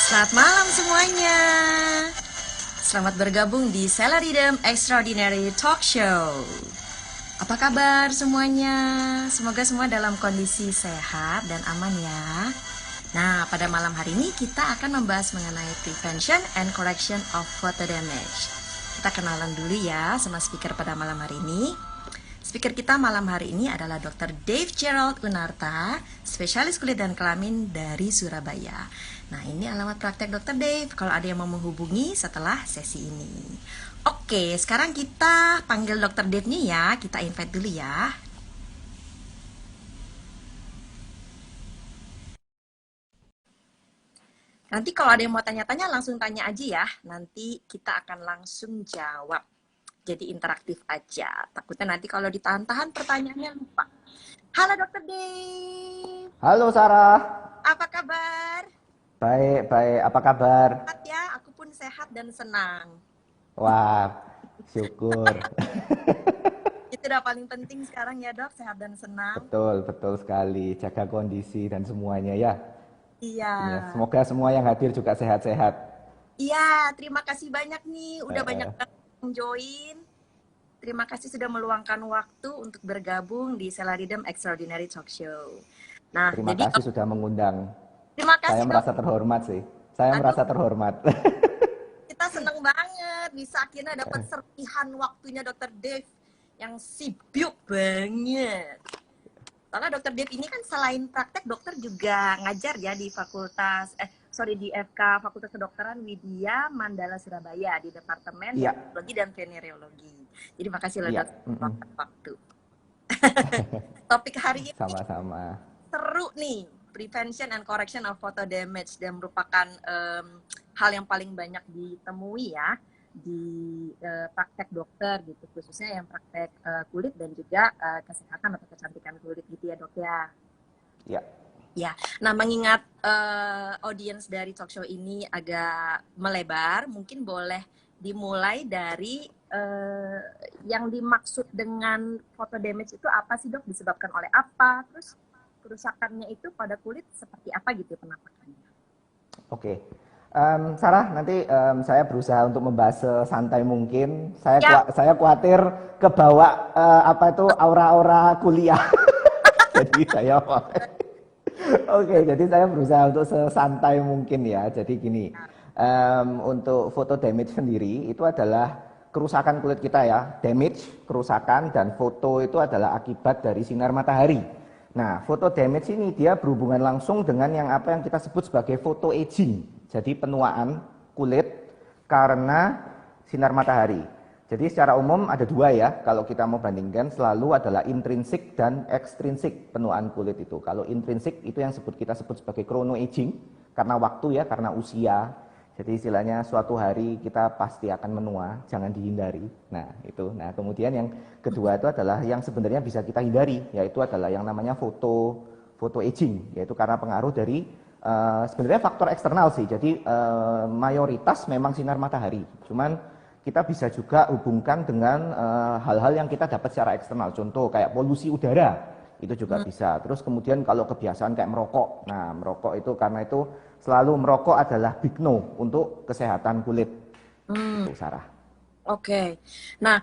Selamat malam semuanya. Selamat bergabung di Salarytime Extraordinary Talk Show. Apa kabar semuanya? Semoga semua dalam kondisi sehat dan aman ya. Nah, pada malam hari ini kita akan membahas mengenai prevention and correction of photo damage. Kita kenalan dulu ya sama speaker pada malam hari ini. Speaker kita malam hari ini adalah Dr. Dave Gerald Unarta, spesialis kulit dan kelamin dari Surabaya. Nah, ini alamat praktek Dr. Dave kalau ada yang mau menghubungi setelah sesi ini. Oke, sekarang kita panggil Dr. Dave-nya ya, kita invite dulu ya. Nanti kalau ada yang mau tanya-tanya langsung tanya aja ya, nanti kita akan langsung jawab. Jadi interaktif aja. Takutnya nanti kalau ditahan-tahan pertanyaannya lupa. Halo Dr. Dave. Halo Sarah. Apa kabar? Baik, baik. Apa kabar? Sehat ya, aku pun sehat dan senang. Wah, syukur. Itu udah paling penting sekarang ya dok, sehat dan senang. Betul, betul sekali. Jaga kondisi dan semuanya ya. Iya. Ya, semoga semua yang hadir juga sehat-sehat. Iya, terima kasih banyak nih. Udah banyak yang join. Terima kasih sudah meluangkan waktu untuk bergabung di Salarytime Extraordinary Talk Show. Nah, Terima jadi kasih sudah mengundang. terima kasih Saya dok. merasa terhormat sih. Saya merasa terhormat. Kita seneng banget bisa akhirnya dapat serpihan waktunya Dr. Dave yang sibuk banget. Soalnya Dr. Dave ini kan selain praktek dokter juga ngajar ya di di FK Fakultas Kedokteran Widya Mandala Surabaya di Departemen Dermatologi dan Venereologi. Jadi makasih loh dok waktu. Topik hari ini Sama-sama. seru nih, prevention and correction of photo damage, dan merupakan hal yang paling banyak ditemui ya di praktek dokter gitu, khususnya yang praktek kulit dan juga kesehatan atau kecantikan kulit gitu ya dok ya. Ya. Ya, nah mengingat audiens dari talk show ini agak melebar, mungkin boleh dimulai dari yang dimaksud dengan photo damage itu apa sih dok? Disebabkan oleh apa? Terus kerusakannya itu pada kulit seperti apa gitu penampakannya? Oke. Sarah, nanti saya berusaha untuk membahas sesantai mungkin. Saya khawatir kebawa aura-aura kuliah. Jadi saya Oke, jadi saya berusaha untuk sesantai mungkin ya. Jadi gini, untuk photo damage sendiri itu adalah kerusakan kulit kita ya. Damage, kerusakan, dan foto itu adalah akibat dari sinar matahari. Nah, photo damage ini dia berhubungan langsung dengan yang kita sebut sebagai photo aging. Jadi penuaan kulit karena sinar matahari. Jadi secara umum ada dua ya, kalau kita mau bandingkan selalu adalah intrinsik dan ekstrinsik penuaan kulit itu. Kalau intrinsik itu yang kita sebut sebagai chrono aging, karena waktu ya, karena usia. Jadi istilahnya suatu hari kita pasti akan menua, jangan dihindari. Nah itu. Nah kemudian yang kedua itu adalah yang sebenarnya bisa kita hindari, yaitu adalah yang namanya photo aging, yaitu karena pengaruh dari sebenarnya faktor eksternal sih. Jadi mayoritas memang sinar matahari, cuman kita bisa juga hubungkan dengan hal-hal yang kita dapat secara eksternal. Contoh kayak polusi udara, itu juga bisa. Terus kemudian kalau kebiasaan kayak merokok. Nah, merokok itu karena itu selalu merokok adalah big no untuk kesehatan kulit. Itu Sarah. Oke. Nah,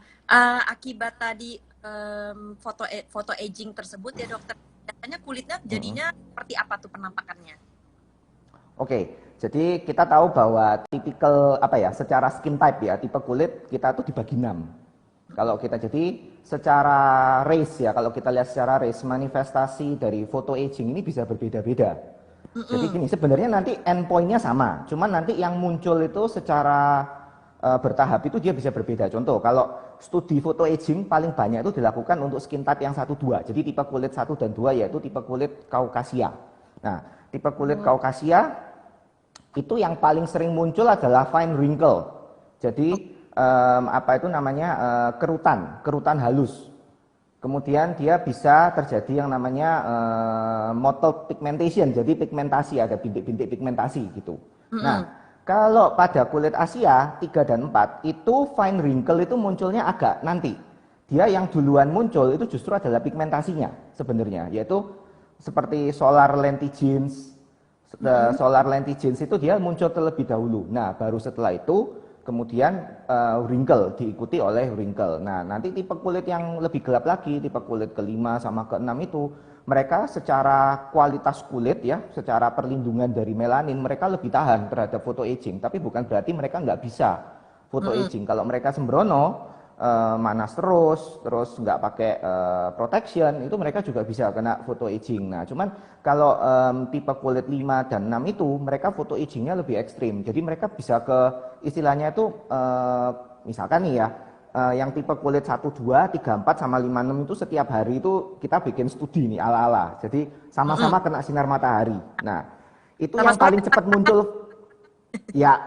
akibat tadi foto aging tersebut ya dokter, biasanya kulitnya jadinya seperti apa tuh penampakannya? Oke, jadi kita tahu bahwa tipikal secara skin type ya, tipe kulit kita tuh dibagi 6. Kalau kita jadi secara race ya, kalau kita lihat secara race, manifestasi dari photo aging ini bisa berbeda-beda. Jadi gini, sebenarnya nanti endpointnya sama, cuman nanti yang muncul itu secara bertahap itu dia bisa berbeda. Contoh, kalau studi photo aging paling banyak itu dilakukan untuk skin type yang 1-2. Jadi tipe kulit 1 dan 2 yaitu tipe kulit Kaukasia. Nah, tipe kulit Kaukasia itu yang paling sering muncul adalah fine wrinkle. Jadi kerutan halus. Kemudian dia bisa terjadi yang namanya mottled pigmentation, jadi pigmentasi, ada bintik-bintik pigmentasi gitu. Nah, kalau pada kulit Asia 3 dan 4 itu fine wrinkle itu munculnya agak nanti. Dia yang duluan muncul itu justru adalah pigmentasinya sebenarnya, yaitu seperti solar lentigines, Solar lentigines itu dia muncul terlebih dahulu. Nah, baru setelah itu kemudian wrinkle diikuti oleh wrinkle. Nah, nanti tipe kulit yang lebih gelap lagi, tipe kulit ke-5 sama ke-6 itu, mereka secara kualitas kulit ya, secara perlindungan dari melanin, mereka lebih tahan terhadap photo aging. Tapi bukan berarti mereka nggak bisa photo aging. Kalau mereka sembrono, manas terus nggak pakai protection, itu mereka juga bisa kena photo aging. Nah, cuman kalau tipe kulit 5 dan 6 itu, mereka photo agingnya lebih ekstrim. Jadi mereka bisa ke istilahnya itu, misalkan nih ya, yang tipe kulit 1, 2, 3, 4 sama 5, 6 itu setiap hari itu kita bikin studi nih ala-ala. Jadi sama-sama kena sinar matahari. Nah, itu yang Sama-sama paling cepat muncul. Ya,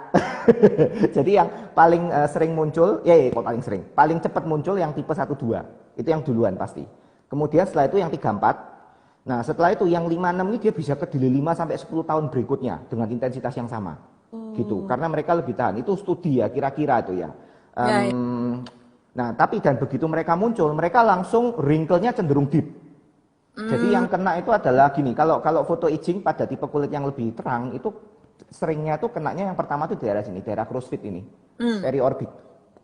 jadi yang paling sering muncul, kok paling sering, paling cepat muncul yang tipe 1, 2, itu yang duluan pasti. Kemudian setelah itu yang 3, 4, nah setelah itu yang 5, 6 ini dia bisa kedili 5 sampai 10 tahun berikutnya dengan intensitas yang sama, gitu. Karena mereka lebih tahan, itu studi ya kira-kira itu ya. Ya. Nah tapi dan begitu mereka muncul, mereka langsung wrinkle-nya cenderung deep. Jadi yang kena itu adalah gini, kalau photo aging pada tipe kulit yang lebih terang itu seringnya tuh kenanya yang pertama tuh daerah sini, daerah crossfit ini,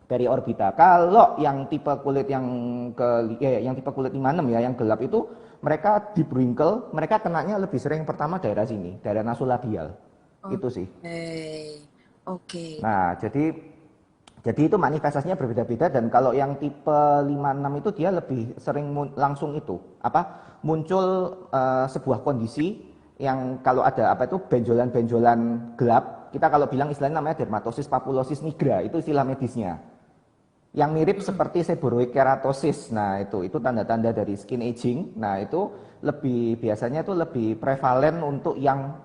periorbita. Kalau yang tipe kulit yang tipe kulit 56 ya, yang gelap itu mereka deep wrinkle, mereka kenanya lebih sering pertama daerah sini, daerah nasolabial. Itu sih. Oke. Nah, jadi itu manifestasinya berbeda-beda, dan kalau yang tipe 56 itu dia lebih sering langsung itu muncul sebuah kondisi yang kalau ada benjolan-benjolan gelap, kita kalau bilang istilahnya namanya dermatosis papulosis nigra, itu istilah medisnya. Yang mirip seperti seborrheic keratosis. Nah, itu tanda-tanda dari skin aging. Nah, itu biasanya itu lebih prevalen untuk yang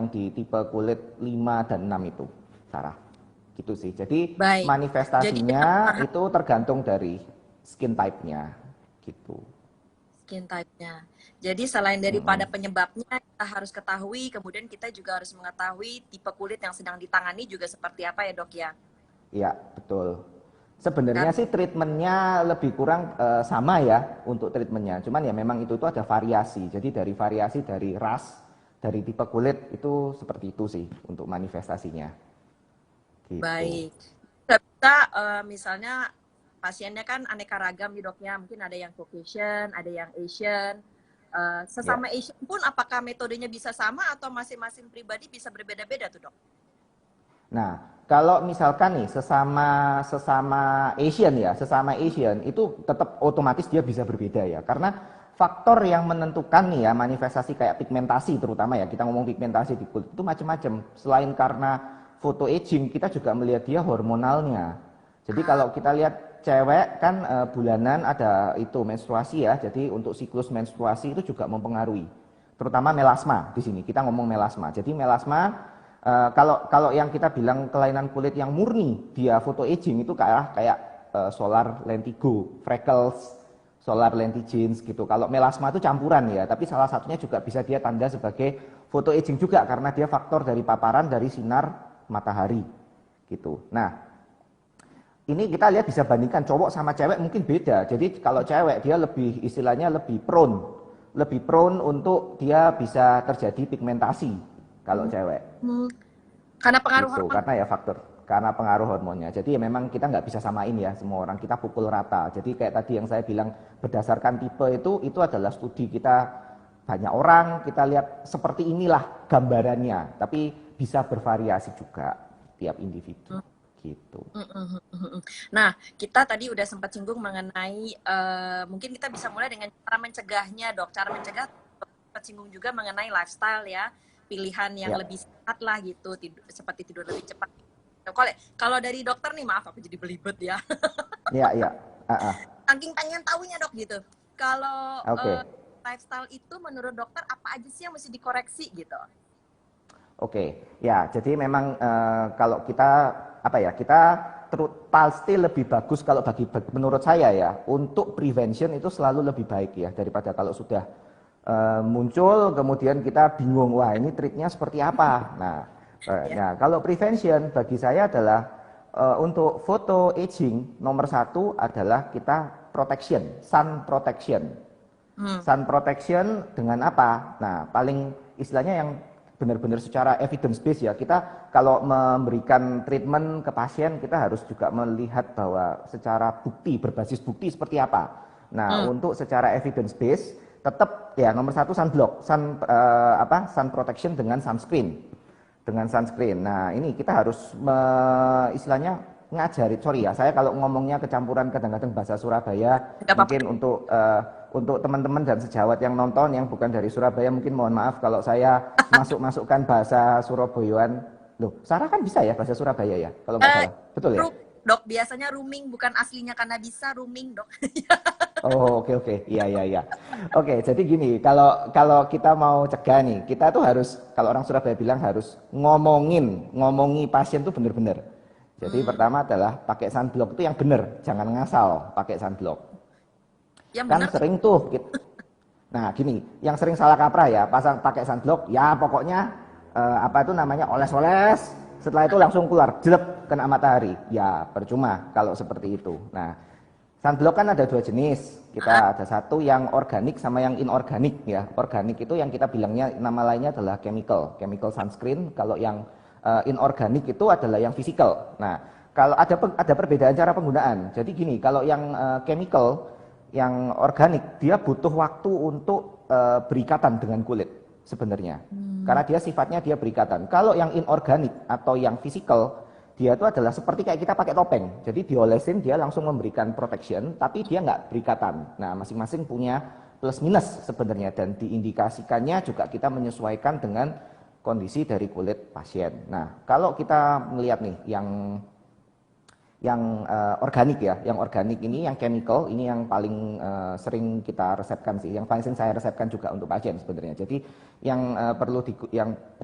di tipe kulit 5 dan 6 itu, Sarah. Gitu sih. Jadi Baik. manifestasinya itu tergantung dari skin type-nya gitu. Skin type-nya. Jadi selain daripada penyebabnya kita harus ketahui, kemudian kita juga harus mengetahui tipe kulit yang sedang ditangani juga seperti apa ya dok ya? Iya, betul. Sebenarnya sih treatmentnya lebih kurang sama ya untuk treatmentnya. Cuman ya memang itu ada variasi. Jadi dari variasi dari ras, dari tipe kulit itu seperti itu sih untuk manifestasinya. Gitu. Baik. Kita misalnya pasiennya kan aneka ragam nih dok ya. Mungkin ada yang Caucasian, ada yang Asian. Sesama Asian pun apakah metodenya bisa sama atau masing-masing pribadi bisa berbeda-beda tuh dok? Nah, kalau misalkan nih sesama Asian itu tetap otomatis dia bisa berbeda ya. Karena faktor yang menentukan nih ya manifestasi kayak pigmentasi terutama ya, kita ngomong pigmentasi di kulit itu macam-macam. Selain karena photo aging, kita juga melihat dia hormonalnya. Jadi kalau kita lihat cewek kan bulanan ada itu menstruasi ya, jadi untuk siklus menstruasi itu juga mempengaruhi, terutama melasma di sini. Kita ngomong melasma. Jadi melasma kalau yang kita bilang kelainan kulit yang murni dia photo aging itu kayak solar lentigo, freckles, solar lentigines gitu. Kalau melasma itu campuran ya, tapi salah satunya juga bisa dia tanda sebagai photo aging juga karena dia faktor dari paparan dari sinar matahari gitu. Nah, ini kita lihat bisa bandingkan cowok sama cewek mungkin beda. Jadi kalau cewek dia lebih istilahnya lebih prone untuk dia bisa terjadi pigmentasi kalau cewek. Karena pengaruh gitu, hormon. Karena pengaruh hormonnya. Jadi ya memang kita nggak bisa samain ya semua orang, kita pukul rata. Jadi kayak tadi yang saya bilang berdasarkan tipe itu adalah studi kita, banyak orang kita lihat seperti inilah gambarannya, tapi bisa bervariasi juga tiap individu. Gitu. Nah, kita tadi udah sempat singgung mengenai mungkin kita bisa mulai dengan cara mencegahnya, dok. Cara mencegah sempat singgung juga mengenai lifestyle ya, pilihan yang lebih sehat lah gitu, seperti tidur lebih cepat. Kalau dari dokter nih, maaf aku jadi belibet ya. Iya. Saking pengen tahunya dok gitu. Kalau lifestyle itu menurut dokter apa aja sih yang mesti dikoreksi gitu? Oke, ya jadi memang kalau kita pasti lebih bagus kalau menurut saya ya, untuk prevention itu selalu lebih baik ya daripada kalau sudah muncul kemudian kita bingung, wah ini treatnya seperti apa. Nah, kalau prevention bagi saya adalah untuk photo aging nomor 1 adalah kita protection, sun protection. Sun protection dengan apa? Nah, paling istilahnya yang benar-benar secara evidence based ya. Kita kalau memberikan treatment ke pasien, kita harus juga melihat bahwa secara bukti, berbasis bukti seperti apa. Nah, untuk secara evidence based tetap ya nomor satu sunblock, sun protection dengan sunscreen. Dengan sunscreen. Nah, ini kita harus istilahnya ngajari, sorry ya, saya kalau ngomongnya kecampuran kadang-kadang bahasa Surabaya, mungkin untuk teman-teman dan sejawat yang nonton yang bukan dari Surabaya, mungkin mohon maaf kalau saya masukkan bahasa Surabayaan. Loh, Sarah kan bisa ya bahasa Surabaya ya, kalau nggak salah, betul ya? Dok, biasanya rooming, bukan aslinya karena bisa rooming, Dok. Oh, oke. Iya. Oke, jadi gini, kalau kita mau cegah nih, kita tuh harus, kalau orang Surabaya bilang harus ngomongi pasien tuh bener-bener. Jadi pertama adalah pakai sunblock itu yang bener, jangan ngasal pakai sunblock. Yang Kan bener sering tuh nah gini, yang sering salah kaprah ya, pasang pakai sunblock, ya pokoknya oles-oles, setelah itu langsung keluar jelek kena matahari. Ya percuma kalau seperti itu. Nah, sunblock kan ada dua jenis. Kita ada satu yang organik sama yang inorganik ya. Organik itu yang kita bilangnya nama lainnya adalah chemical sunscreen. Kalau yang inorganik itu adalah yang physical. Nah, kalau ada perbedaan cara penggunaan. Jadi gini, kalau yang chemical, yang organik, dia butuh waktu untuk berikatan dengan kulit sebenarnya. Karena dia sifatnya dia berikatan. Kalau yang inorganik atau yang physical, dia itu adalah seperti kayak kita pakai topeng. Jadi diolesin dia langsung memberikan protection, tapi dia nggak berikatan. Nah, masing-masing punya plus minus sebenarnya, dan diindikasikannya juga kita menyesuaikan dengan kondisi dari kulit pasien. Nah, kalau kita melihat nih yang organik ya, yang organik ini, yang chemical ini yang paling sering kita resepkan sih, yang paling sering saya resepkan juga untuk pasien sebenarnya. Jadi yang perlu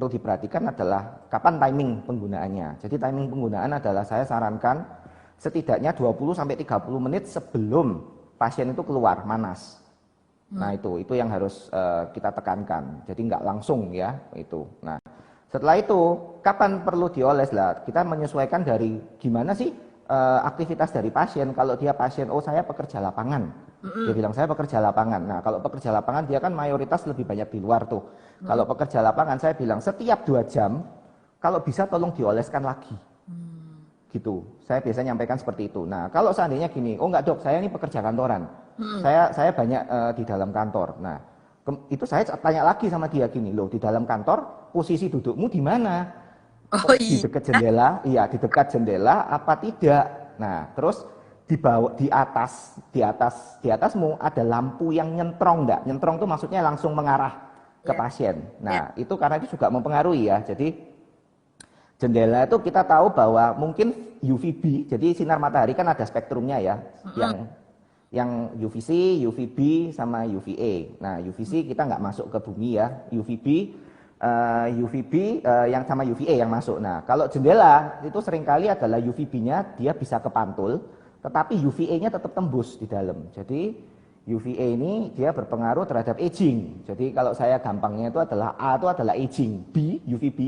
diperhatikan adalah kapan timing penggunaannya. Jadi timing penggunaan adalah saya sarankan setidaknya 20 sampai 30 menit sebelum pasien itu keluar manas. Nah, itu yang harus kita tekankan. Jadi nggak langsung ya itu. Nah, setelah itu kapan perlu dioles lah? Kita menyesuaikan dari gimana sih aktivitas dari pasien. Kalau dia pasien, saya pekerja lapangan, dia bilang saya pekerja lapangan. Nah, kalau pekerja lapangan dia kan mayoritas lebih banyak di luar tuh. Kalau pekerja lapangan saya bilang setiap 2 jam kalau bisa tolong dioleskan lagi. Gitu. Saya biasanya nyampaikan seperti itu. Nah, kalau seandainya gini, enggak dok, saya ini pekerja kantoran. Saya banyak di dalam kantor. Nah, itu saya tanya lagi sama dia gini, loh di dalam kantor posisi dudukmu di mana? Di dekat jendela, iya di dekat jendela apa tidak? Nah, terus di bawah, di atasmu ada lampu yang nyentrong enggak? Nyentrong itu maksudnya langsung mengarah ke pasien. Nah, itu karena itu juga mempengaruhi ya. Jadi jendela itu kita tahu bahwa mungkin UVB, jadi sinar matahari kan ada spektrumnya ya, yang UVC, UVB sama UVA. Nah, UVC kita nggak masuk ke bumi ya, UVB yang sama UVA yang masuk. Nah, kalau jendela itu seringkali adalah UVB-nya dia bisa kepantul, tetapi UVA-nya tetap tembus di dalam. Jadi UVA ini dia berpengaruh terhadap aging. Jadi kalau saya gampangnya itu adalah A itu adalah aging, B UVB,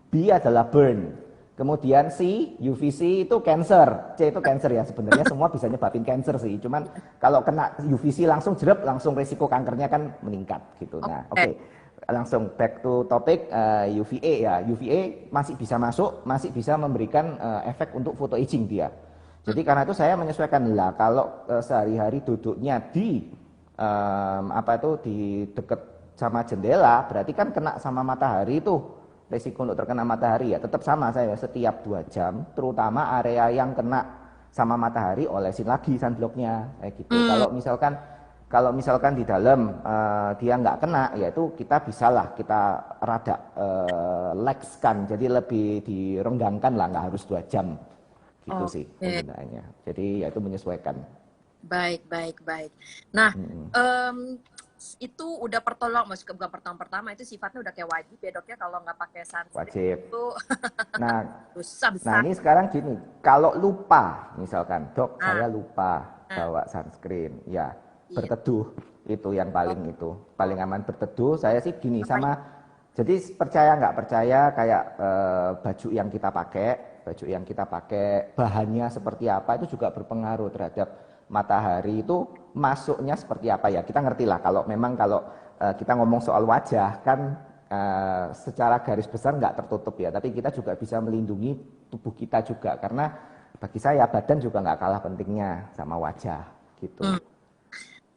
B adalah burn. Kemudian C, UVC itu cancer. C itu cancer ya, sebenarnya semua bisa nyebabin cancer sih. Cuman kalau kena UVC langsung jerep, langsung risiko kankernya kan meningkat gitu. Nah, oke. Langsung back to topic, UVA ya. UVA masih bisa masuk, masih bisa memberikan efek untuk photo aging dia. Jadi karena itu saya menyesuaikan lah kalau sehari-hari duduknya di di dekat sama jendela, berarti kan kena sama matahari itu. Risiko untuk terkena matahari ya tetap sama saya setiap 2 jam, terutama area yang kena sama matahari olesin lagi sunblocknya kayak gitu. Kalau misalkan di dalam dia nggak kena, yaitu kita bisalah kita rada laxkan, jadi lebih direnggangkan lah, nggak harus 2 jam gitu sih penggunaannya. Jadi yaitu menyesuaikan. Baik. Nah, itu udah bukan pertama itu sifatnya udah kayak wajib ya dok ya, kalau nggak pakai sunscreen wajib. itu Nah, susah besar. Nah ini sekarang gini, kalau lupa misalkan dok saya lupa bawa sunscreen, ya berteduh itu yang paling aman berteduh. Saya sih gini sama, jadi percaya nggak percaya kayak baju yang kita pakai bahannya seperti apa itu juga berpengaruh terhadap matahari itu masuknya seperti apa ya. Kita ngerti lah kalau kita ngomong soal wajah kan secara garis besar nggak tertutup ya, tapi kita juga bisa melindungi tubuh kita juga, karena bagi saya badan juga nggak kalah pentingnya sama wajah gitu.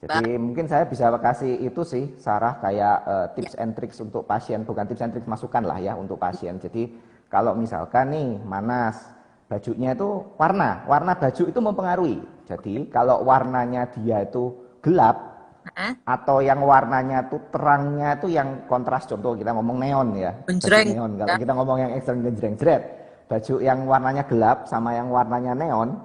Jadi mungkin saya bisa kasih itu sih, Sarah, kayak tips and tricks untuk pasien, bukan tips and tricks, masukan lah ya untuk pasien. Jadi kalau misalkan nih Manas, bajunya itu warna baju itu mempengaruhi. Jadi kalau warnanya dia itu gelap, atau yang warnanya tuh terangnya tuh yang kontras, contoh kita ngomong neon ya, baju neon. Kalau kita ngomong yang ekstrem genjreng-jret, baju yang warnanya gelap sama yang warnanya neon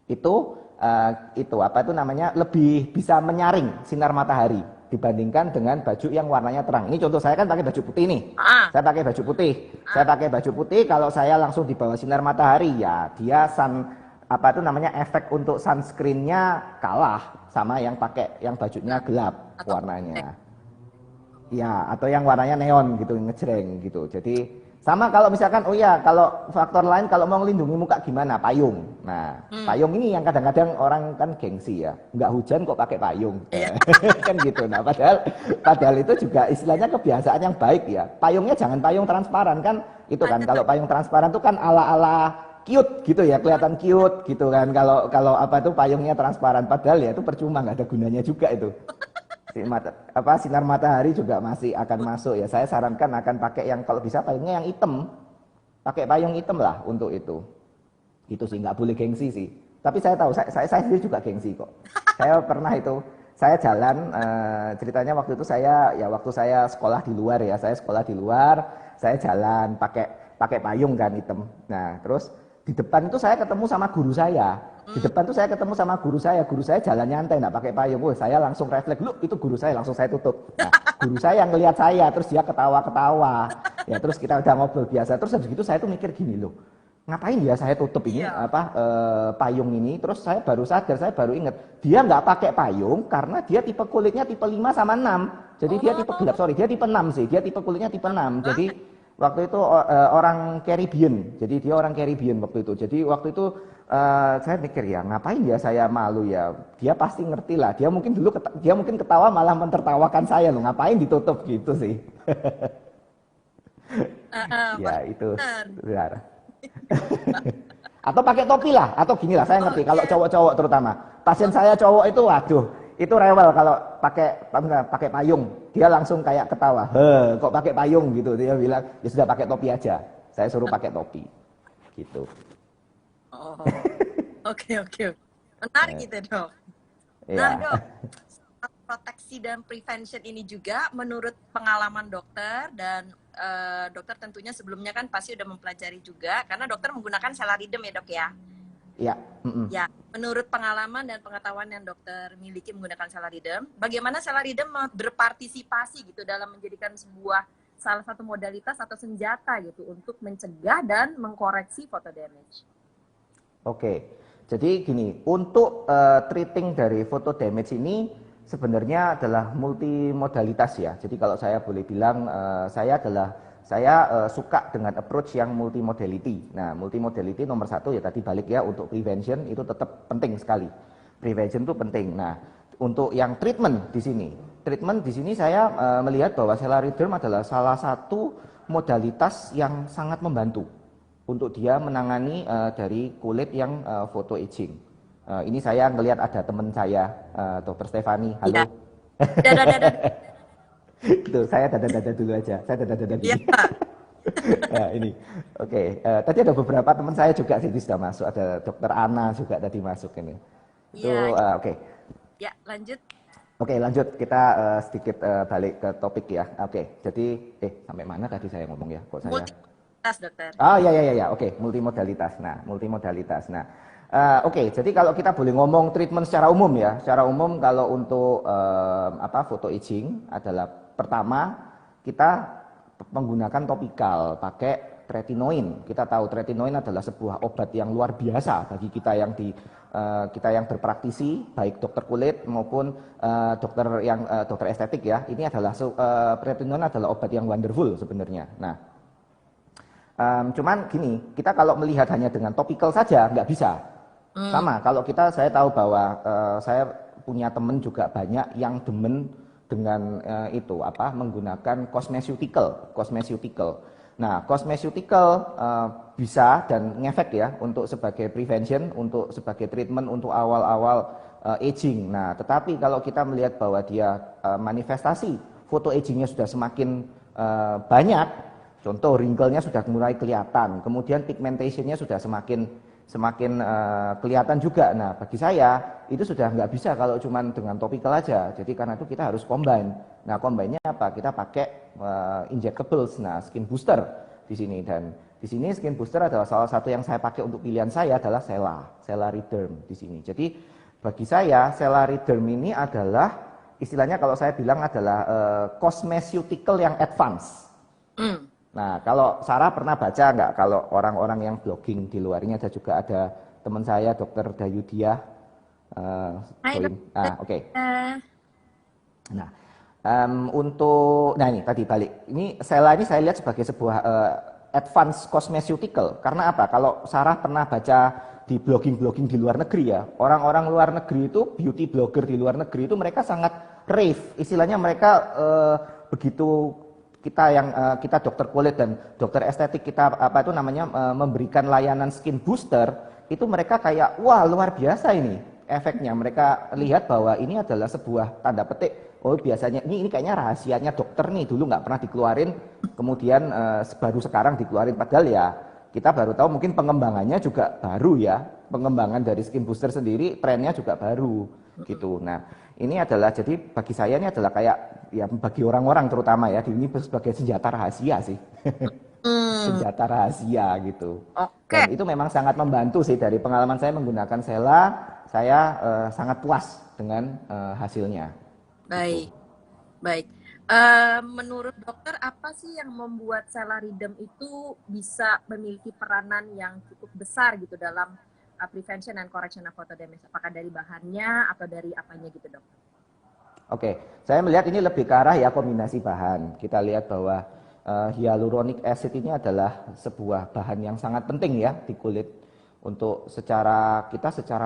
itu apa itu namanya, lebih bisa menyaring sinar matahari dibandingkan dengan baju yang warnanya terang. Ini contoh, saya kan pakai baju putih nih. Saya pakai baju putih. Saya pakai baju putih, kalau saya langsung di bawah sinar matahari ya dia apa itu namanya, efek untuk sunscreen-nya kalah sama yang pakai yang bajunya gelap warnanya. Ya, atau yang warnanya neon gitu, ngejreng gitu. Jadi sama kalau misalkan, oh ya, kalau faktor lain, kalau mau melindungi muka gimana? Payung. Nah, payung ini yang kadang-kadang orang kan gengsi ya, nggak hujan kok pakai payung, kan gitu. Nah, padahal itu juga istilahnya kebiasaan yang baik ya. Payungnya jangan payung transparan kan, itu kan. Kalau payung transparan itu kan ala-ala cute gitu ya, kelihatan cute gitu kan. Kalau apa itu payungnya transparan, padahal ya itu percuma, nggak ada gunanya juga itu. Sinar matahari juga masih akan masuk ya. Saya sarankan akan pakai yang, kalau bisa payungnya yang hitam, pakai payung hitam lah untuk itu sih, nggak boleh gengsi sih. Tapi saya tahu, saya sendiri juga gengsi kok. Saya pernah itu, saya jalan, ceritanya waktu itu waktu saya sekolah di luar ya, saya jalan pakai payung kan hitam. Nah terus di depan itu saya ketemu sama guru saya. Guru saya jalan nyantai, nggak pakai payung. Saya langsung refleks, lu itu guru saya, langsung saya tutup. Nah, guru saya yang ngelihat saya, terus dia ketawa-ketawa. Ya, terus kita udah ngobrol biasa. Terus habis itu saya tuh mikir gini loh, ngapain ya saya tutup ini payung ini? Terus saya baru sadar, saya baru ingat, dia nggak pakai payung karena dia tipe kulitnya tipe 5 sama 6. Jadi dia tipe gelap, dia tipe 6 sih. Dia tipe kulitnya tipe 6. Jadi waktu itu orang Caribbean. Jadi dia orang Caribbean waktu itu. Jadi waktu itu saya mikir ya, ngapain ya saya malu ya. Dia pasti ngerti lah. Dia mungkin ketawa malah mentertawakan saya loh. Ngapain ditutup gitu sih. Ya itu benar. Atau pakai topi lah, atau gini lah, saya ngerti kalau cowok-cowok terutama. Pasien saya cowok itu, waduh, itu rewel kalau pakai payung. Dia langsung kayak ketawa. Kok pakai payung gitu. Dia bilang, ya sudah pakai topi aja. Saya suruh pakai topi. Gitu. Oke. Menarik gitu, Dok. Nah, Dok, proteksi dan prevention ini juga menurut pengalaman dokter dan dokter tentunya sebelumnya kan pasti udah mempelajari juga, karena dokter menggunakan Celaridem ya, Dok ya? Iya. Ya, menurut pengalaman dan pengetahuan yang dokter miliki menggunakan Celaridem, bagaimana Celaridem berpartisipasi gitu dalam menjadikan salah satu modalitas atau senjata gitu untuk mencegah dan mengkoreksi photo damage? Oke, jadi gini, untuk treating dari photo damage ini sebenarnya adalah multimodalitas ya. Jadi kalau saya boleh bilang, saya suka dengan approach yang multimodality. Nah, multimodality nomor 1 ya tadi balik ya, untuk prevention itu tetap penting sekali. Prevention itu penting. Nah, untuk yang treatment di sini saya melihat bahwa Celaridem adalah salah satu modalitas yang sangat membantu untuk dia menangani dari kulit yang photo aging. Ini saya ngelihat ada teman saya, Dr. Stefani. Halo. Dada. Gitu, saya dada dulu aja. Saya dada gini. Nah, ini. Oke. Tadi ada beberapa teman saya juga sih sudah masuk. Ada Dr. Ana juga tadi masuk ini. Itu oke. Ya, lanjut. Oke, lanjut. Kita sedikit balik ke topik ya. Oke. Jadi sampai mana tadi saya ngomong ya? Kok saya Dokter. Ya. Oke, multimodalitas. Nah, oke, jadi kalau kita boleh ngomong treatment secara umum ya. Secara umum kalau untuk photo aging adalah pertama kita menggunakan topikal, pakai tretinoin. Kita tahu tretinoin adalah sebuah obat yang luar biasa bagi kita yang berpraktisi, baik dokter kulit maupun dokter estetik ya. Ini adalah tretinoin adalah obat yang wonderful sebenarnya. Nah, cuman gini, kita kalau melihat hanya dengan topikal saja nggak bisa. Sama, kalau saya tahu bahwa saya punya temen juga banyak yang demen dengan itu apa menggunakan cosmeceutical. Nah, cosmeceutical bisa dan ngefek ya untuk sebagai prevention, untuk sebagai treatment untuk awal-awal aging. Nah, tetapi kalau kita melihat bahwa dia manifestasi foto agingnya sudah semakin banyak, contoh wrinkle-nya sudah mulai kelihatan, kemudian pigmentation-nya sudah semakin kelihatan juga. Nah, bagi saya itu sudah nggak bisa kalau cuma dengan topical aja. Jadi karena itu kita harus combine. Nah, combine-nya apa? Kita pakai injectables, nah skin booster di sini. Dan di sini skin booster adalah salah satu yang saya pakai untuk pilihan saya adalah Celariderm di sini. Jadi bagi saya Celariderm ini adalah istilahnya kalau saya bilang adalah cosmeceutical yang advance. Nah, kalau Sarah pernah baca nggak kalau orang-orang yang blogging di luarnya ada teman saya Dr. Dayudia. Hai dokter. Oke. Nah, nah ini tadi balik. Ini Sela ini saya lihat sebagai sebuah advanced cosmeceutical. Karena apa? Kalau Sarah pernah baca di blogging di luar negeri ya, orang-orang luar negeri itu beauty blogger di luar negeri itu mereka sangat rave. Istilahnya mereka begitu kita dokter kulit dan dokter estetik kita memberikan layanan skin booster, itu mereka kayak wah luar biasa ini efeknya. Mereka lihat bahwa ini adalah sebuah tanda petik, oh biasanya ini kayaknya rahasianya dokter nih, dulu nggak pernah dikeluarin, kemudian baru sekarang dikeluarin, padahal ya kita baru tahu mungkin pengembangannya juga baru ya, pengembangan dari skin booster sendiri trennya juga baru gitu. Nah, ini adalah, jadi bagi saya ini adalah kayak ya bagi orang-orang terutama ya, ini sebagai senjata rahasia sih. Senjata rahasia gitu. Dan itu memang sangat membantu sih, dari pengalaman saya menggunakan Sela, saya sangat puas dengan hasilnya. Baik, baik. Menurut dokter apa sih yang membuat Celariderm itu bisa memiliki peranan yang cukup besar gitu dalam prevention and correction of photodamage? Apakah dari bahannya atau dari apanya gitu dok? Oke, saya melihat ini lebih ke arah ya kombinasi bahan. Kita lihat bahwa hyaluronic acid ini adalah sebuah bahan yang sangat penting ya di kulit. Untuk secara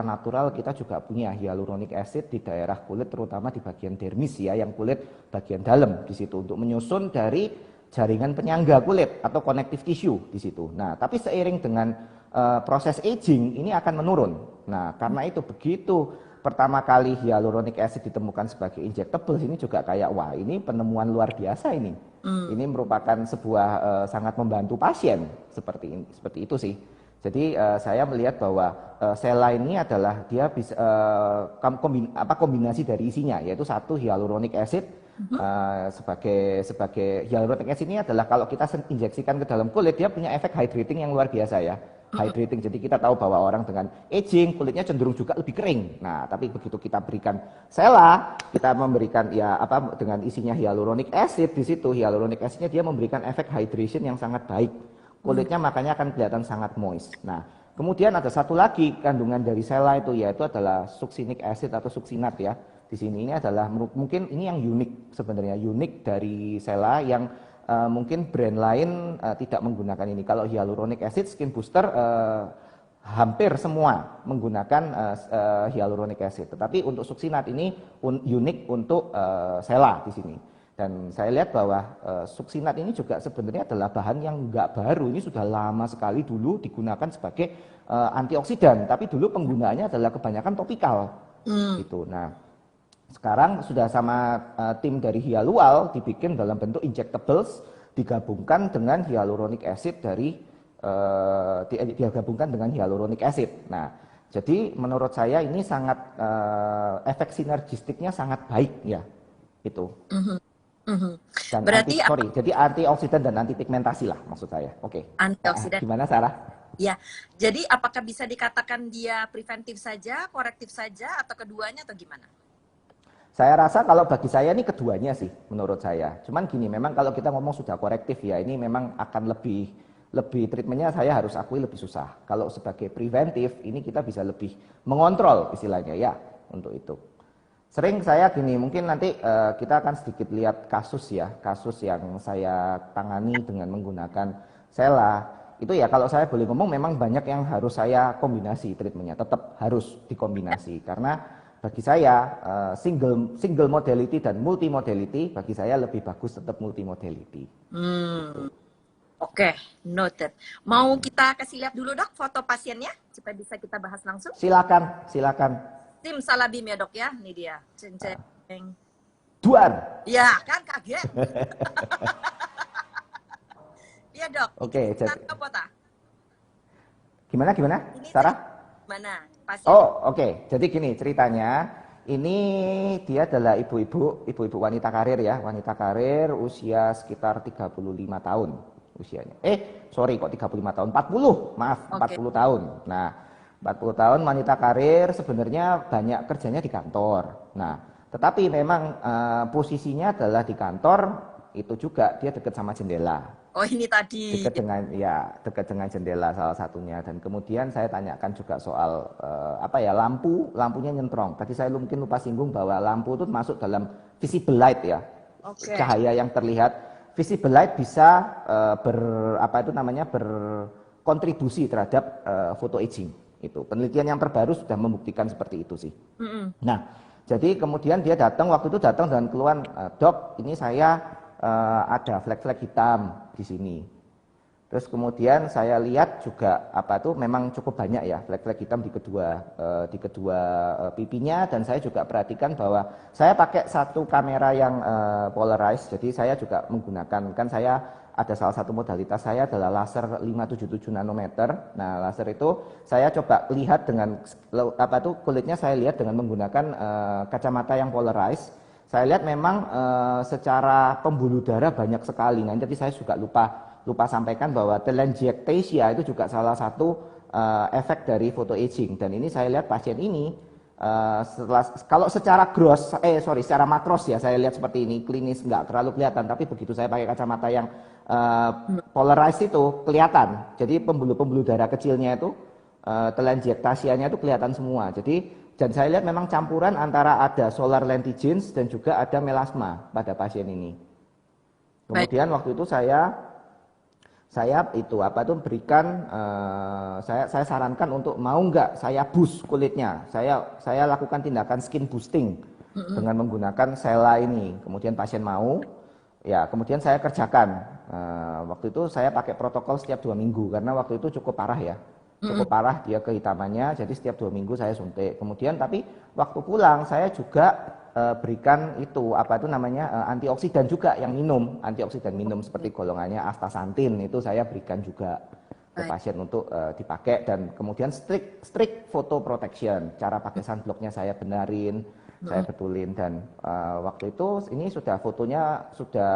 natural kita juga punya hyaluronic acid di daerah kulit, terutama di bagian dermis ya, yang kulit bagian dalam di situ untuk menyusun dari jaringan penyangga kulit atau connective tissue di situ. Nah, tapi seiring dengan proses aging ini akan menurun. Nah, karena itu begitu pertama kali hyaluronic acid ditemukan sebagai injectable, ini juga kayak wah ini penemuan luar biasa ini. Ini merupakan sebuah sangat membantu pasien seperti itu sih. Jadi saya melihat bahwa Sela ini adalah dia bisa kombinasi dari isinya, yaitu satu hyaluronic acid sebagai hyaluronic acid ini adalah kalau kita injeksikan ke dalam kulit dia punya efek hydrating yang luar biasa ya. Hydrating, jadi kita tahu bahwa orang dengan aging kulitnya cenderung juga lebih kering. Nah, tapi begitu kita berikan Sela, kita memberikan dengan isinya hyaluronic acid di situ, hyaluronic acidnya dia memberikan efek hydration yang sangat baik. Kulitnya makanya akan kelihatan sangat moist. Nah, kemudian ada satu lagi kandungan dari Sela itu, yaitu adalah succinic acid atau succinat ya. Di sini ini adalah mungkin ini yang unik sebenarnya, unik dari Sela yang mungkin brand lain tidak menggunakan ini. Kalau hyaluronic acid skin booster hampir semua menggunakan hyaluronic acid, tetapi untuk succinat ini unik untuk Sela di sini. Dan saya lihat bahwa succinat ini juga sebenarnya adalah bahan yang nggak baru, ini sudah lama sekali dulu digunakan sebagai antioksidan, tapi dulu penggunaannya adalah kebanyakan topikal gitu. Nah, sekarang sudah sama tim dari Hyalual dibikin dalam bentuk injectables, digabungkan dengan hyaluronic acid digabungkan dengan hyaluronic acid. Nah, jadi menurut saya ini sangat efek sinergistiknya sangat baik ya, itu. Dan Berarti jadi antioksidan dan anti pigmentasi lah maksud saya. Oke. Antioksidan. Gimana Sarah? Ya, jadi apakah bisa dikatakan dia preventif saja, korektif saja, atau keduanya atau gimana? Saya rasa kalau bagi saya ini keduanya sih menurut saya. Cuman gini, memang kalau kita ngomong sudah korektif ya, ini memang akan lebih treatmentnya saya harus akui lebih susah. Kalau sebagai preventif ini kita bisa lebih mengontrol istilahnya ya untuk itu. Sering saya gini, mungkin nanti kita akan sedikit lihat kasus yang saya tangani dengan menggunakan Sela. Itu ya kalau saya boleh ngomong memang banyak yang harus saya kombinasi treatmentnya, tetap harus dikombinasi karena bagi saya single modality dan multi modality bagi saya lebih bagus tetap multi modality. Oke, noted. Mau kita kasih lihat dulu dok foto pasiennya supaya bisa kita bahas langsung? Silakan. Simsalabim ya dok ya, ini dia. Ceng ceng. Duar. Ya kan kaget. Iya dok. Oke, jadi apa ta? gimana? Ini Sarah? Mana? Pasien. Oh, oke. Jadi gini ceritanya. Ini dia adalah ibu-ibu wanita karir ya, wanita karir usia sekitar 35 tahun usianya. Sorry kok 35 tahun, 40, maaf, Oke. 40 tahun. Nah, 40 tahun wanita karir sebenarnya banyak kerjanya di kantor. Nah, tetapi memang posisinya adalah di kantor itu juga dia dekat sama jendela. Oh ini tadi. Dekat dengan jendela salah satunya. Dan kemudian saya tanyakan juga soal lampunya nyentrong. Tadi saya mungkin lupa singgung bahwa lampu itu masuk dalam visible light ya. Oke. Cahaya yang terlihat. Visible light bisa berkontribusi terhadap photo aging. Itu penelitian yang terbaru sudah membuktikan seperti itu sih. Nah, jadi kemudian dia waktu itu datang dengan keluhan, dok, ini saya ada flek-flek hitam di sini. Terus kemudian saya lihat juga memang cukup banyak ya flek-flek hitam di kedua pipinya, dan saya juga perhatikan bahwa saya pakai satu kamera yang polarized, jadi saya juga menggunakan, kan saya ada salah satu modalitas saya adalah laser 577 nanometer. Nah, laser itu saya coba lihat dengan kulitnya saya lihat dengan menggunakan kacamata yang polarized. Saya lihat memang secara pembuluh darah banyak sekali. Nah, jadi saya juga lupa sampaikan bahwa telangiectasia itu juga salah satu efek dari photo aging. Dan ini saya lihat pasien ini kalau secara secara makros ya saya lihat seperti ini, klinis nggak terlalu kelihatan, tapi begitu saya pakai kacamata yang polarized itu kelihatan. Jadi pembuluh darah kecilnya itu telangiectasianya itu kelihatan semua. Dan saya lihat memang campuran antara ada solar lentigens dan juga ada melasma pada pasien ini. Kemudian waktu itu saya berikan, saya sarankan untuk mau nggak saya boost kulitnya. Saya lakukan tindakan skin boosting dengan menggunakan sela ini. Kemudian pasien mau, ya kemudian saya kerjakan. Waktu itu saya pakai protokol setiap 2 minggu karena waktu itu cukup parah ya. Cukup parah dia kehitamannya, jadi setiap 2 minggu saya suntik. Kemudian tapi waktu pulang saya juga berikan antioksidan juga yang antioksidan minum seperti golongannya astaxanthin, itu saya berikan juga ke pasien untuk dipakai. Dan kemudian strict photo protection, cara pakai sunblocknya saya benarin, saya betulin. Dan waktu itu ini fotonya sudah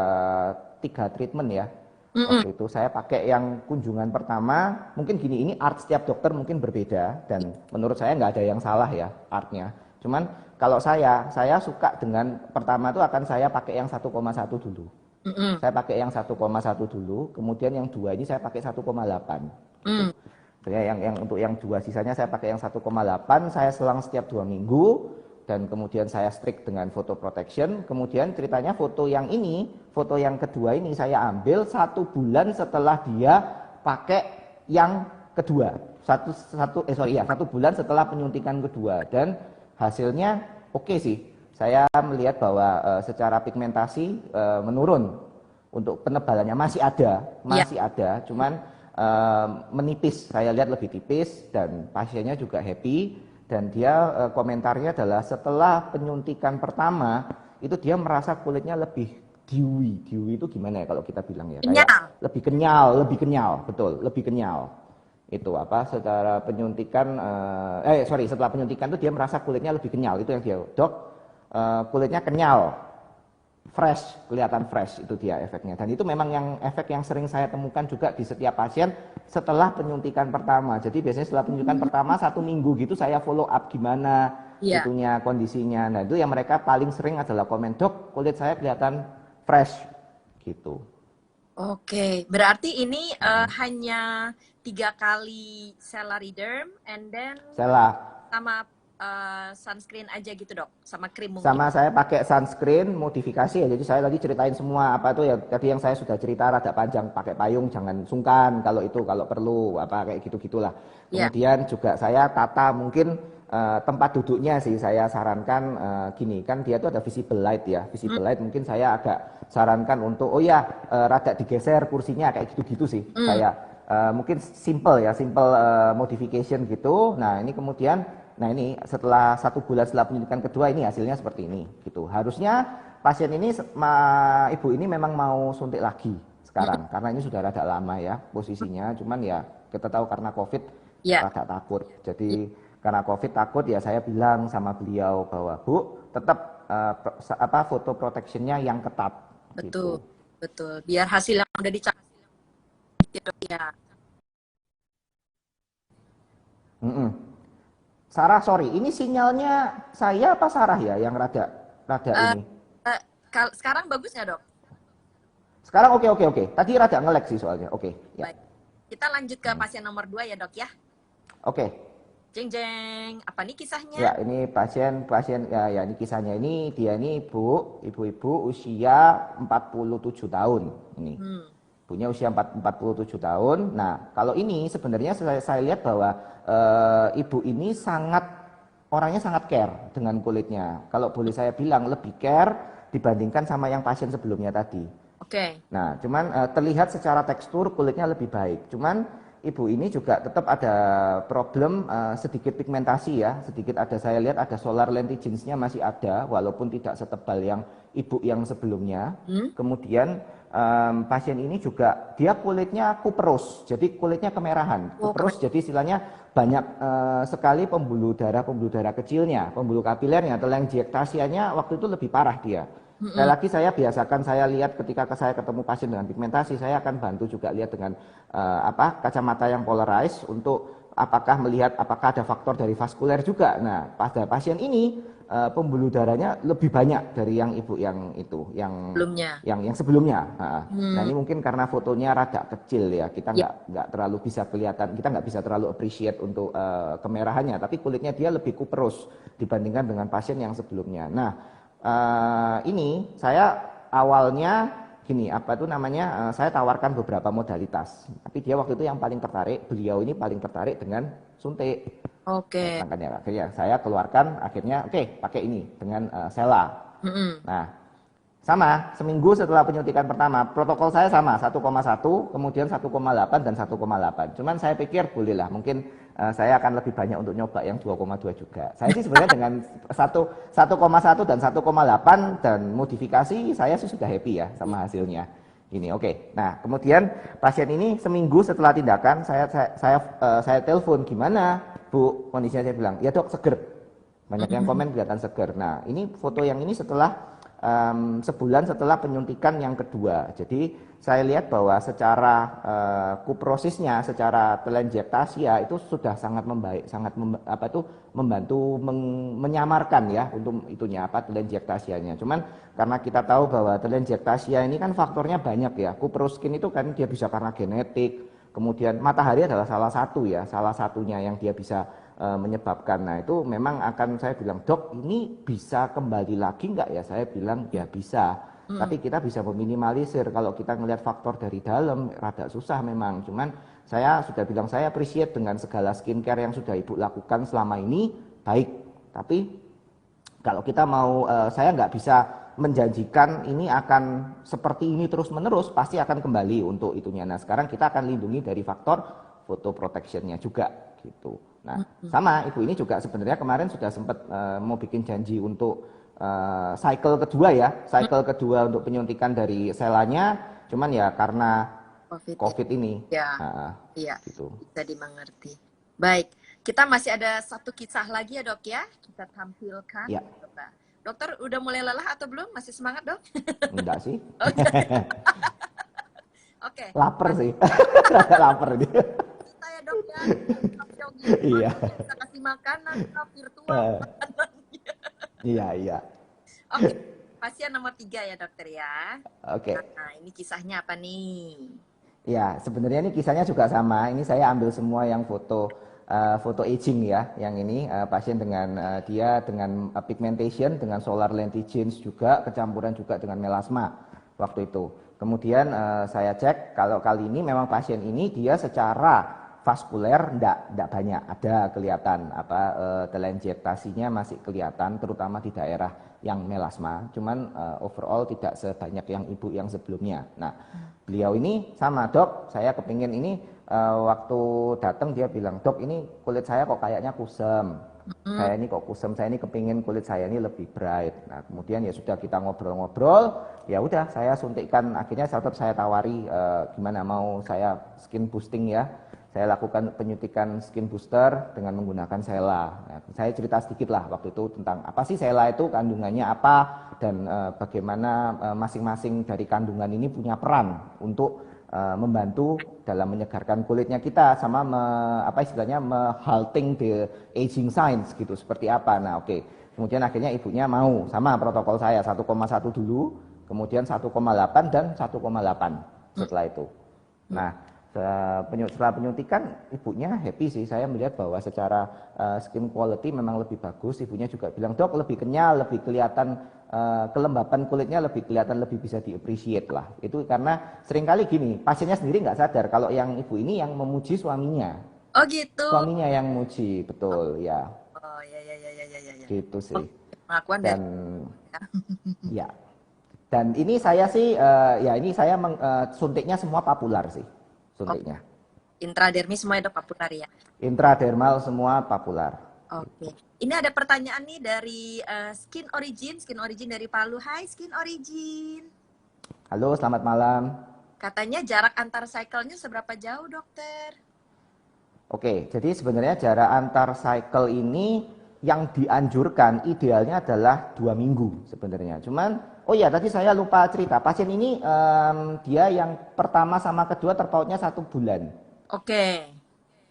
3 treatment ya. Waktu itu saya pakai yang kunjungan pertama, mungkin gini, ini art setiap dokter mungkin berbeda, dan menurut saya nggak ada yang salah ya artnya. Cuman kalau saya suka dengan pertama itu akan saya pakai yang 1,1 dulu. Saya pakai yang 1,1 dulu, kemudian yang 2 ini saya pakai 1,8. Yang untuk yang 2 sisanya saya pakai yang 1,8, saya selang setiap 2 minggu. Dan kemudian saya strict dengan photo protection. Kemudian ceritanya foto yang kedua ini saya ambil 1 bulan setelah dia pakai yang kedua. 1 bulan setelah penyuntikan kedua, dan hasilnya oke sih. Saya melihat bahwa secara pigmentasi menurun. Untuk penebalannya masih ada, cuman menipis. Saya lihat lebih tipis, dan pasiennya juga happy. Dan dia komentarnya adalah setelah penyuntikan pertama itu dia merasa kulitnya lebih dewy. Dewy itu gimana ya kalau kita bilang ya? Kayak lebih kenyal, betul, lebih kenyal. Itu secara penyuntikan setelah penyuntikan itu dia merasa kulitnya lebih kenyal. Itu yang dia, dok, kulitnya kenyal, fresh, kelihatan fresh, itu dia efeknya. Dan itu memang efek yang sering saya temukan juga di setiap pasien setelah penyuntikan pertama. Jadi biasanya setelah penyuntikan pertama 1 minggu gitu saya follow up gimana itunya, kondisinya. Nah, itu yang mereka paling sering adalah komen, dok, kulit saya kelihatan fresh gitu. Oke, berarti ini hanya 3 kali Celariderm and then sama sunscreen aja gitu dok, sama krim mungkin? Sama saya pakai sunscreen modifikasi ya, jadi saya tadi ceritain semua tadi yang saya sudah cerita rada panjang, pakai payung jangan sungkan kalau perlu kayak gitu-gitulah. Kemudian juga saya tata mungkin tempat duduknya sih saya sarankan gini, kan dia tuh ada visible light ya. Visible light mungkin saya agak sarankan untuk rada digeser kursinya kayak gitu-gitu sih. Saya mungkin simple ya, simple modification gitu. Nah, ini kemudian ini setelah 1 bulan setelah penyuntikan kedua ini hasilnya seperti ini gitu. Harusnya pasien ini ibu ini memang mau suntik lagi sekarang karena ini sudah rada lama ya posisinya. Cuman ya kita tahu karena COVID rada takut. Jadi karena COVID takut ya saya bilang sama beliau bahwa Bu tetap foto protectionnya yang ketat. Betul, gitu. betul. Biar hasil yang udah dicapai ya. Sarah, sorry, ini sinyalnya saya apa Sarah ya yang rada ini? Sekarang bagus nggak dok? Sekarang oke. Tadi rada nge-lag sih soalnya. Oke. Ya. Baik. Kita lanjut ke pasien nomor 2 ya dok ya. Oke. Jeng jeng, apa nih kisahnya? Ya, ini pasien ya ini kisahnya ini dia ini ibu-ibu usia 47 tahun ini. Punya usia 47 tahun. Nah, kalau ini sebenarnya saya lihat bahwa ibu ini orangnya sangat care dengan kulitnya. Kalau boleh saya bilang lebih care dibandingkan sama yang pasien sebelumnya tadi. Oke. Nah, cuman terlihat secara tekstur kulitnya lebih baik. Cuman ibu ini juga tetap ada problem sedikit pigmentasi ya, sedikit ada saya lihat ada solar lentiginsnya masih ada walaupun tidak setebal yang ibu yang sebelumnya. Kemudian pasien ini juga dia kulitnya kuperus, jadi kulitnya kemerahan. Kuperus jadi istilahnya banyak sekali pembuluh darah kecilnya, pembuluh kapilernya, telangiectasianya waktu itu lebih parah dia. Sekali lagi saya biasakan saya lihat ketika saya ketemu pasien dengan pigmentasi, saya akan bantu juga lihat dengan kacamata yang polarized untuk melihat apakah ada faktor dari vaskuler juga. Nah, pada pasien ini pembuluh darahnya lebih banyak dari yang ibu yang sebelumnya. Nah, ini mungkin karena fotonya rada kecil ya, kita nggak terlalu bisa kelihatan, kita nggak bisa terlalu appreciate untuk kemerahannya, tapi kulitnya dia lebih kuperus dibandingkan dengan pasien yang sebelumnya. Nah, ini saya awalnya gini, saya tawarkan beberapa modalitas, tapi dia waktu itu yang paling tertarik, beliau ini paling tertarik dengan suntik. Oke. Akhirnya saya keluarkan, pakai ini dengan Sela. Nah, sama, seminggu setelah penyuntikan pertama, protokol saya sama, 1,1, kemudian 1,8 dan 1,8. Cuman saya pikir bolehlah, mungkin saya akan lebih banyak untuk nyoba yang 2,2 juga. Saya sih sebenarnya dengan 1,1 dan 1,8 dan modifikasi, saya sih sudah happy ya sama hasilnya. Ini oke. Nah, kemudian pasien ini seminggu setelah tindakan, saya telepon, gimana Bu kondisinya? Saya bilang, ya dok seger. Banyak yang komen kelihatan seger. Nah, ini foto yang ini setelah sebulan setelah penyuntikan yang kedua. Jadi saya lihat bahwa secara kuprosisnya, secara telangiectasia itu sudah sangat membaik, membantu menyamarkan ya untuk itunya telangiectasianya. Cuman karena kita tahu bahwa telangiectasia ini kan faktornya banyak ya. Kuproskin itu kan dia bisa karena genetik. Kemudian matahari adalah salah satunya yang dia bisa menyebabkan. Nah, itu memang akan saya bilang, dok ini bisa kembali lagi nggak ya? Saya bilang ya bisa, tapi kita bisa meminimalisir. Kalau kita ngelihat faktor dari dalam rada susah memang. Cuman saya sudah bilang, saya appreciate dengan segala skincare yang sudah ibu lakukan selama ini baik, tapi kalau kita mau, saya nggak bisa menjanjikan ini akan seperti ini terus menerus, pasti akan kembali untuk itunya. Nah, sekarang kita akan lindungi dari faktor photo protectionnya juga gitu. Nah, sama ibu ini juga sebenarnya kemarin sudah sempat mau bikin janji untuk cycle kedua untuk penyuntikan dari selanya, cuman ya karena COVID ini. Iya, gitu. bisa dimengerti. Baik, kita masih ada satu kisah lagi ya dok ya, kita tampilkan. Ya. Dokter udah mulai lelah atau belum? Masih semangat dok? Enggak sih. Oke. Lapar sih. Lapar ini. Kita ya dok ya. Iya. Bisa kasih makanan virtual. Iya. Oke. Pasien nomor 3 ya dokter ya. Oke. Nah, ini kisahnya apa nih? Ya, sebenarnya ini kisahnya juga sama. Ini saya ambil semua yang foto aging ya, yang ini pasien dengan dia dengan pigmentation, dengan solar lentigens juga, kecampuran juga dengan melasma waktu itu. Kemudian saya cek kalau kali ini memang pasien ini dia secara vaskuler enggak banyak, ada kelihatan apa telangiectasinya masih kelihatan terutama di daerah yang melasma, cuman overall tidak sebanyak yang ibu yang sebelumnya. Nah, beliau ini sama, "Dok, saya kepingin ini," waktu datang dia bilang, "Dok, ini kulit saya kok kayaknya kusem. Saya ini kok kusem, saya ini kepingin kulit saya ini lebih bright." Nah, kemudian ya sudah kita ngobrol-ngobrol, ya udah saya suntikkan, akhirnya tetap saya tawari gimana mau saya skin boosting ya. Saya lakukan penyuntikan skin booster dengan menggunakan Sela. Nah, saya cerita sedikit lah waktu itu tentang apa sih Sela itu, kandungannya apa, dan bagaimana masing-masing dari kandungan ini punya peran untuk membantu dalam menyegarkan kulitnya kita sama apa istilahnya halting the aging signs gitu, seperti apa. Nah, oke. Kemudian akhirnya ibunya mau sama protokol saya 1,1 dulu, kemudian 1,8 dan 1,8 setelah itu. Nah, setelah penyuntikan ibunya happy sih, saya melihat bahwa secara skin quality memang lebih bagus. Ibunya juga bilang, "Dok, lebih kenyal, lebih kelihatan kelembapan kulitnya lebih kelihatan, lebih bisa di-appreciate lah." Itu karena seringkali gini, pasiennya sendiri nggak sadar kalau yang ibu ini yang memuji suaminya. Oh gitu. Suaminya yang muji, betul ya. Oh ya ya ya ya ya ya. Gitu sih. Pengakuan Dan dari ya. Dan ini saya sih ya ini saya suntiknya semua papular sih. Suntiknya. Intradermis semua itu populer ya. Intradermal semua papular. Oke. Ini ada pertanyaan nih dari Skin Origin dari Palu. Hai Skin Origin. Halo, selamat malam. Katanya jarak antar cycle-nya seberapa jauh, dokter? Oke, jadi sebenarnya jarak antar cycle ini yang dianjurkan idealnya adalah 2 minggu sebenarnya. Cuman, oh ya tadi saya lupa cerita, pasien ini dia yang pertama sama kedua terpautnya 1 bulan. Oke.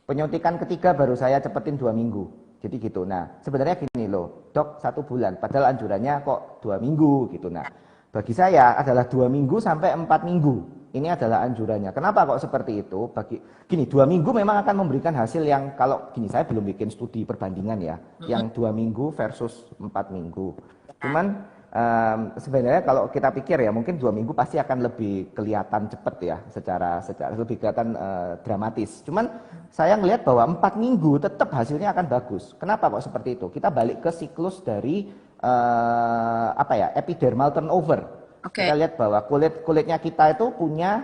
Penyuntikan ketiga baru saya cepetin 2 minggu. Jadi gitu. Nah, sebenarnya gini loh, Dok, 1 bulan, padahal anjurannya kok 2 minggu gitu. Nah, bagi saya adalah 2 minggu sampai 4 minggu. Ini adalah anjurannya. Kenapa kok seperti itu? Gini, 2 minggu memang akan memberikan hasil yang, kalau gini, saya belum bikin studi perbandingan ya, yang 2 minggu versus 4 minggu. Cuman sebenarnya kalau kita pikir ya, mungkin 2 minggu pasti akan lebih kelihatan cepat ya, secara lebih kelihatan dramatis. Cuman saya ngelihat bahwa 4 minggu tetap hasilnya akan bagus. Kenapa kok seperti itu? Kita balik ke siklus dari apa ya, epidermal turnover. Okay. Kita lihat bahwa kulitnya kita itu punya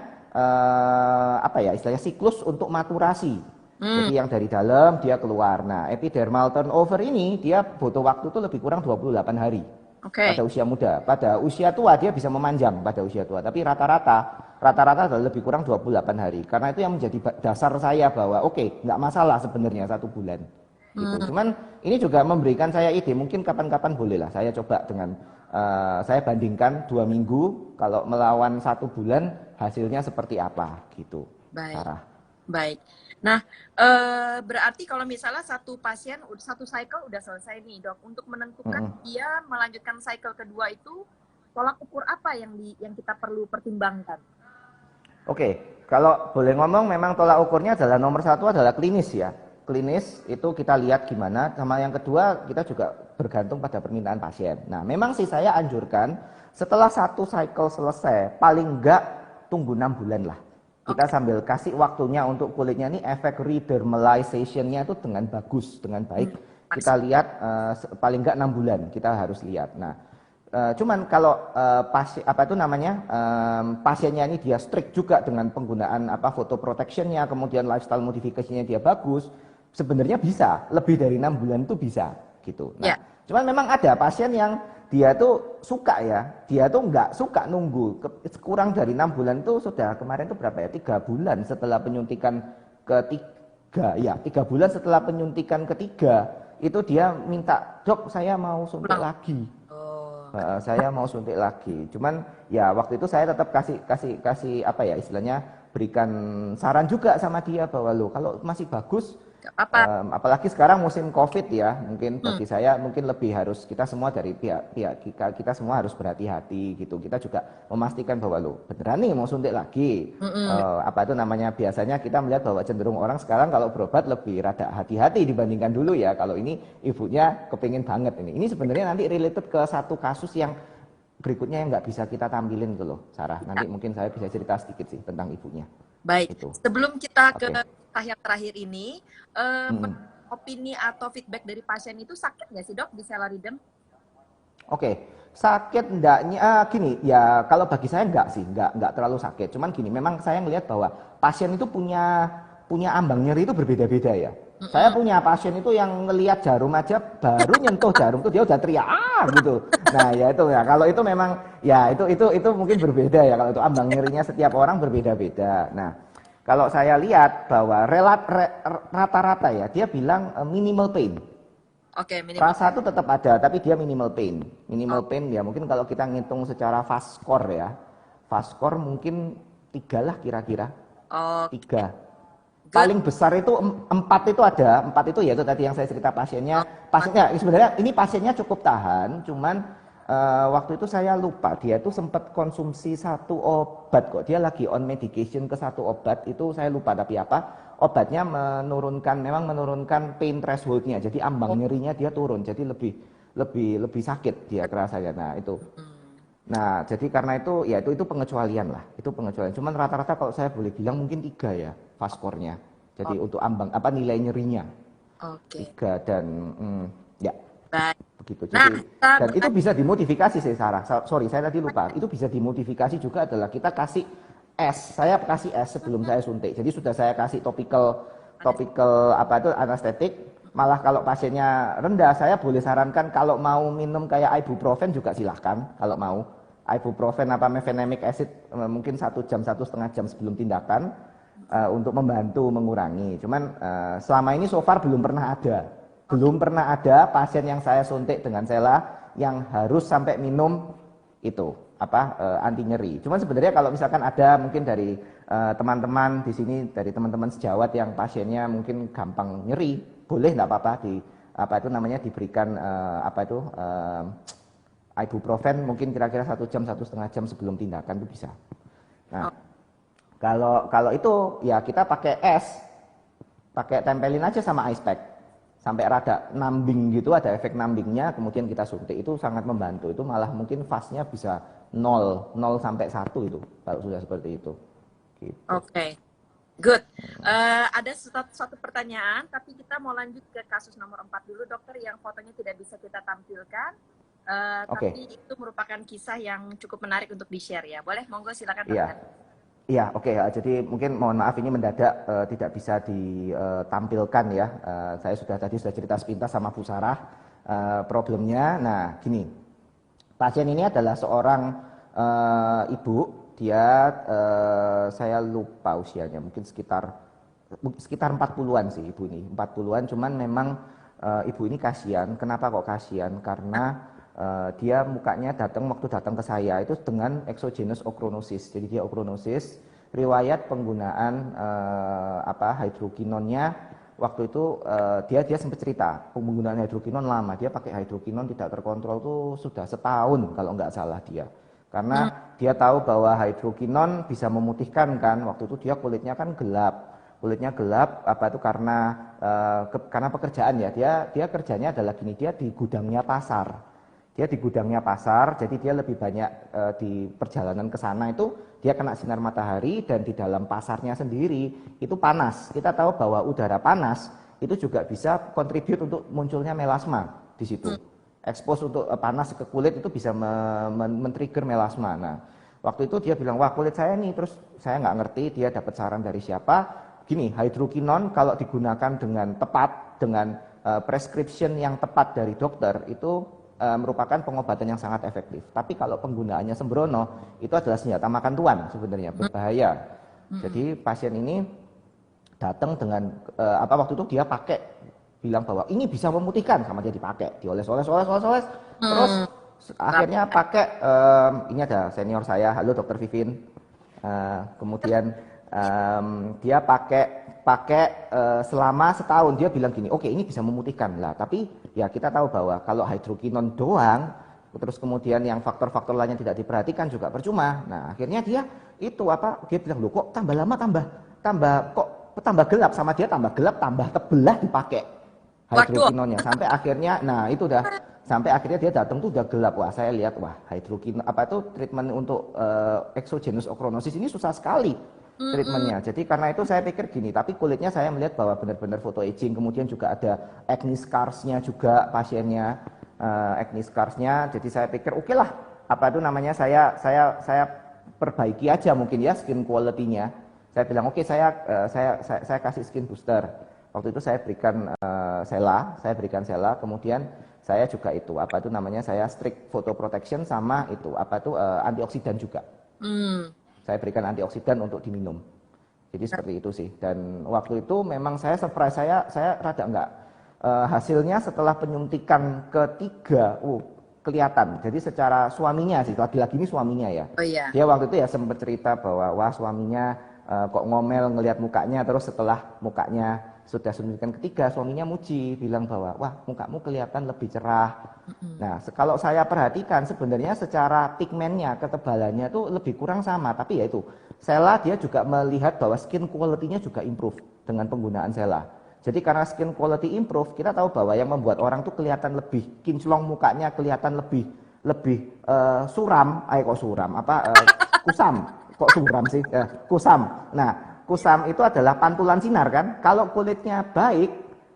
apa ya istilahnya siklus untuk maturasi. Jadi yang dari dalam dia keluar. Nah, epidermal turnover ini dia butuh waktu itu lebih kurang 28 hari. Okay. Pada usia muda. Pada usia tua dia bisa memanjang pada usia tua, tapi rata-rata adalah lebih kurang 28 hari. Karena itu yang menjadi dasar saya bahwa oke, nggak masalah sebenarnya 1 bulan. Gitu. Cuman ini juga memberikan saya ide, mungkin kapan-kapan bolehlah saya coba dengan saya bandingkan 2 minggu kalau melawan 1 bulan hasilnya seperti apa gitu. Baik. Sarah. Baik. Nah, berarti kalau misalnya satu pasien satu cycle udah selesai nih, Dok, untuk menentukan dia melanjutkan cycle kedua itu tolak ukur apa yang kita perlu pertimbangkan? Oke, kalau boleh ngomong memang tolak ukurnya adalah nomor 1 adalah klinis ya. Klinis itu kita lihat gimana, sama yang kedua kita juga bergantung pada permintaan pasien. Nah, memang sih saya anjurkan setelah 1 cycle selesai, paling enggak tunggu 6 bulan lah. Kita sambil kasih waktunya untuk kulitnya ini efek redermalization-nya itu dengan bagus, dengan baik. Kita lihat paling enggak 6 bulan kita harus lihat. Nah, cuman kalau pasiennya ini dia strict juga dengan penggunaan photo protection-nya, kemudian lifestyle modification-nya dia bagus, sebenarnya bisa lebih dari 6 bulan itu bisa gitu. Nah, cuman memang ada pasien yang dia tuh suka ya, dia tuh nggak suka nunggu kurang dari 6 bulan itu sudah kemarin tuh berapa ya, 3 bulan setelah penyuntikan ketiga ya, 3 bulan setelah penyuntikan ketiga itu dia minta, "Dok, saya mau suntik lagi." Saya mau suntik lagi. Cuman ya waktu itu saya tetap kasih apa ya istilahnya, berikan saran juga sama dia bahwa lo kalau masih bagus, apalagi sekarang musim COVID ya, mungkin bagi saya mungkin lebih harus kita semua dari pihak kita semua harus berhati-hati gitu. Kita juga memastikan bahwa lo beneran nih mau suntik lagi. Biasanya kita melihat bahwa cenderung orang sekarang kalau berobat lebih rada hati-hati dibandingkan dulu ya. Kalau ini ibunya kepingin banget ini. Ini sebenarnya nanti related ke satu kasus yang berikutnya yang nggak bisa kita tampilin gitu loh, Sarah. Nanti mungkin saya bisa cerita sedikit sih tentang ibunya. Baik. Itu. Sebelum kita ke yang terakhir ini, Mm-mm. opini atau feedback dari pasien itu sakit nggak sih dok di Celaridem? Oke, sakit enggaknya gini ya kalau bagi saya enggak sih, enggak terlalu sakit. Cuman gini, memang saya ngelihat bahwa pasien itu punya punya ambang nyeri itu berbeda-beda ya. Saya Mm-mm. punya pasien itu yang ngelihat jarum aja baru nyentuh jarum tuh dia udah teriak gitu. Nah, ya itu ya. Kalau itu memang ya itu mungkin berbeda ya kalau itu ambang nyerinya setiap orang berbeda-beda. Nah, kalau saya lihat bahwa rata-rata ya dia bilang minimal pain. Oke, minimal. Rasa itu tetap ada, tapi dia minimal pain. Oh, Minimal pain ya mungkin kalau kita ngitung secara fast score ya, fast score mungkin 3 lah kira-kira. oke, 3. good. Paling besar itu 4 itu ada, 4 itu ya itu tadi yang saya cerita pasiennya. Oh, Pasiennya sebenarnya ini pasiennya cukup tahan, cuman waktu itu saya lupa dia itu sempat konsumsi satu obat kok. Dia lagi on medication ke satu obat itu saya lupa tapi apa. Obatnya memang menurunkan pain thresholdnya. Jadi ambang oh, nyerinya dia turun. Jadi lebih sakit dia kerasanya. Nah, itu. hmm. Nah, jadi karena itu ya itu pengecualian lah. Itu pengecualian. Cuman rata-rata kalau saya boleh bilang mungkin 3 ya fast score-nya. Jadi Oh, untuk ambang apa nilai nyerinya oke, 3 dan ya baik. begitu. Nah, Jadi kita dan itu berlanjut. bisa dimodifikasi sih Sarah. Sorry, saya tadi lupa. Itu bisa dimodifikasi juga adalah kita kasih es. Saya kasih es sebelum saya suntik. Jadi sudah saya kasih topical apa itu anestetik. Malah kalau pasiennya rendah, saya boleh sarankan kalau mau minum kayak ibuprofen juga silahkan. Kalau mau ibuprofen apa mefenamic acid mungkin 1 jam 1,5 jam sebelum tindakan untuk membantu mengurangi. Cuman selama ini so far belum pernah ada. Oke, Belum pernah ada pasien yang saya suntik dengan sela yang harus sampai minum itu apa anti nyeri. Cuman sebenarnya kalau misalkan ada mungkin dari teman-teman di sini dari teman-teman sejawat yang pasiennya mungkin gampang nyeri, boleh nggak apa-apa di apa itu namanya diberikan apa itu ibuprofen mungkin kira-kira 1 jam 1,5 jam sebelum tindakan itu bisa. Nah, oh, kalau itu ya kita pakai es, pakai tempelin aja sama ice pack sampai rada nambing gitu, ada efek nambingnya, kemudian kita suntik itu sangat membantu. Itu malah mungkin fase-nya bisa 0 sampai 1 itu kalau sudah seperti itu gitu. oke, good. Ada satu pertanyaan, tapi kita mau lanjut ke kasus nomor 4 dulu, dokter, yang fotonya tidak bisa kita tampilkan. Oke. Tapi itu merupakan kisah yang cukup menarik untuk di-share ya. Boleh, monggo silakan Iya. dokter. Iya, oke ya. Jadi mungkin mohon maaf ini mendadak tidak bisa ditampilkan ya. Saya tadi sudah cerita sepintas sama Bu Sarah problemnya. Nah, gini. Pasien ini adalah seorang ibu, dia saya lupa usianya, mungkin sekitar 40-an sih ibu ini. 40-an, cuman memang ibu ini kasihan. Kenapa kok kasihan? Karena dia mukanya waktu datang ke saya itu dengan exogenous ochronosis. Jadi dia ochronosis, riwayat penggunaan hidrokinonnya waktu itu dia sempat cerita penggunaan hidrokinon lama. Dia pakai hidrokinon tidak terkontrol tuh sudah setahun kalau nggak salah dia. Karena dia tahu bahwa hidrokinon bisa memutihkan kan. Waktu itu dia kulitnya kan gelap. Kulitnya gelap apa itu karena pekerjaan ya. Dia kerjanya adalah gini, dia di gudangnya pasar. Dia di gudangnya pasar, jadi dia lebih banyak di perjalanan ke sana itu dia kena sinar matahari dan di dalam pasarnya sendiri itu panas. Kita tahu bahwa udara panas itu juga bisa kontribut untuk munculnya melasma di situ. Expose untuk panas ke kulit itu bisa men-trigger melasma. Nah, waktu itu dia bilang, wah kulit saya nih, terus saya nggak ngerti dia dapat saran dari siapa. Gini, hidrokinon kalau digunakan dengan tepat, dengan prescription yang tepat dari dokter itu merupakan pengobatan yang sangat efektif. Tapi kalau penggunaannya sembrono, itu adalah senjata makan tuan sebenarnya, berbahaya. Jadi pasien ini datang dengan waktu itu dia bilang bahwa ini bisa memutihkan, sama dia dipakai, dioles-oles, terus akhirnya pakai ini ada senior saya, halo Dokter Vivin, kemudian dia pakai selama setahun. Dia bilang gini, oke ini bisa memutihkan lah, tapi ya kita tahu bahwa kalau hidrokinon doang terus kemudian yang faktor-faktor lainnya tidak diperhatikan juga percuma. Nah akhirnya dia bilang loh kok tambah lama tambah gelap, sama dia tambah gelap tambah tebelah dipakai hidrokinonnya sampai akhirnya sampai akhirnya dia datang tuh udah gelap. Wah saya lihat hidrokinon treatment untuk exogenous ochronosis ini susah sekali. Mm-mm. treatmentnya. Jadi karena itu saya pikir gini, tapi kulitnya saya melihat bahwa benar-benar photo aging, kemudian juga ada acne scars-nya juga pasiennya, acne scars-nya. Jadi saya pikir oke lah, apa itu namanya, saya perbaiki aja mungkin ya skin quality-nya. Saya bilang oke, saya kasih skin booster. Waktu itu saya berikan Sela, kemudian saya juga itu apa itu namanya, saya strict photo protection sama itu apa itu antioksidan juga. Hmm. Saya berikan antioksidan untuk diminum. Jadi seperti itu sih. Dan waktu itu memang saya surprise, saya rada enggak. Hasilnya setelah penyuntikan ketiga, kelihatan. Jadi secara suaminya sih, lagi-lagi ini suaminya ya. Oh iya. Dia waktu itu ya sempat cerita bahwa wah suaminya kok ngomel ngelihat mukanya, terus setelah mukanya sudah suntikan ketiga, suaminya muji, bilang bahwa wah mukamu kelihatan lebih cerah. Nah, kalau saya perhatikan sebenarnya secara pigmennya, ketebalannya itu lebih kurang sama, tapi ya itu Sela dia juga melihat bahwa skin quality-nya juga improve dengan penggunaan Sela. Jadi karena skin quality improve, kita tahu bahwa yang membuat orang tuh kelihatan lebih kinclong mukanya, kelihatan lebih lebih suram, kok suram, kusam, kok suram sih, kusam. Nah, kusam itu adalah pantulan sinar kan. Kalau kulitnya baik,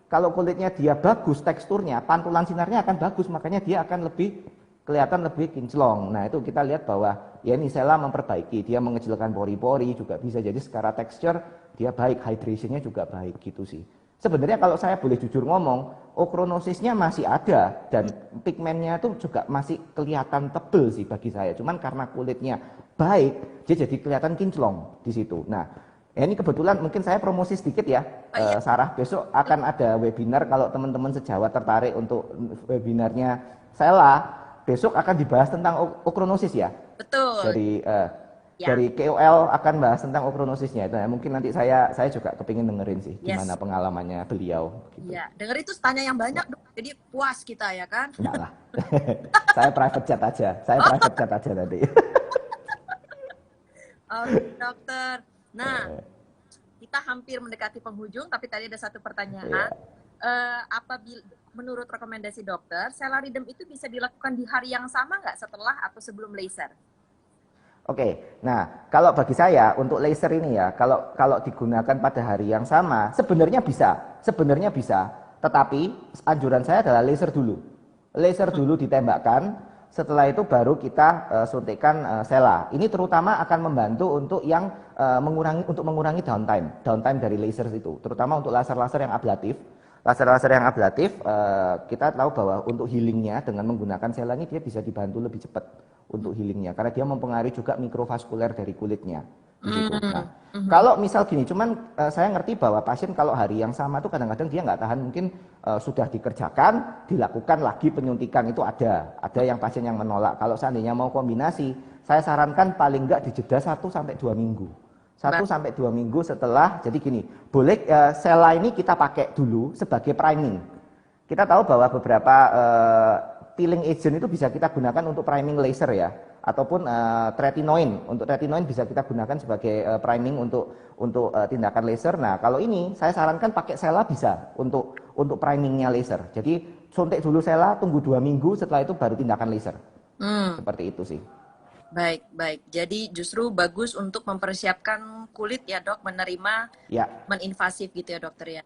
kalau kulitnya dia bagus teksturnya, pantulan sinarnya akan bagus, makanya dia akan lebih kelihatan lebih kinclong. Nah itu kita lihat bahwa ya ini Sela memperbaiki, dia mengecilkan pori-pori juga bisa, jadi secara tekstur dia baik, hydrationnya juga baik gitu sih. Sebenarnya kalau saya boleh jujur ngomong, okronosisnya masih ada dan pigmennya itu juga masih kelihatan tebel sih bagi saya. Cuman karena kulitnya baik, dia jadi kelihatan kinclong di situ. Nah, ya ini kebetulan mungkin saya promosi sedikit ya, Oh iya. Sarah. Besok akan ada webinar kalau teman-teman sejawat tertarik untuk webinarnya Sela. Besok akan dibahas tentang okronosis ya. Betul. Dari Ya. dari KOL akan bahas tentang okronosisnya. Nah, mungkin nanti saya juga kepingin dengerin sih gimana Yes. pengalamannya beliau gitu. Iya. Dengar itu tanya yang Ya, banyak dong. Jadi puas kita ya kan? enggak lah. Saya private chat aja. Saya private chat aja tadi. Oke, dokter. Nah, kita hampir mendekati penghujung, tapi tadi ada satu pertanyaan. Ya. Apabila menurut rekomendasi dokter, Selaridem itu bisa dilakukan di hari yang sama nggak setelah atau sebelum laser? Oke, nah kalau bagi saya untuk laser ini ya, kalau digunakan pada hari yang sama, sebenarnya bisa. Tetapi anjuran saya adalah laser dulu ditembakkan, setelah itu baru kita suntikan Sela. Ini terutama akan membantu untuk yang mengurangi downtime dari laser itu, terutama untuk laser-laser yang ablatif. Laser-laser yang ablatif, kita tahu bahwa untuk healingnya dengan menggunakan Sela ini dia bisa dibantu lebih cepat untuk healingnya, karena dia mempengaruhi juga mikrovaskuler dari kulitnya di situ. Nah, kalau misal gini, cuman saya ngerti bahwa pasien kalau hari yang sama tuh kadang-kadang dia nggak tahan, mungkin sudah dikerjakan, dilakukan lagi penyuntikan itu ada yang pasien yang menolak. Kalau seandainya mau kombinasi, saya sarankan paling nggak dijeda 1 sampai 2 minggu. 1 sampai 2 minggu setelah, jadi gini, boleh Sela ini kita pakai dulu sebagai priming. Kita tahu bahwa beberapa peeling agent itu bisa kita gunakan untuk priming laser ya, ataupun tretinoin. Untuk tretinoin bisa kita gunakan sebagai priming untuk tindakan laser. Nah, kalau ini saya sarankan pakai Sela bisa untuk primingnya laser. Jadi suntik dulu Sela, tunggu 2 minggu, setelah itu baru tindakan laser. Seperti itu sih. Baik, baik. Jadi justru bagus untuk mempersiapkan kulit ya dok, menerima Ya. invasif gitu ya dokter ya.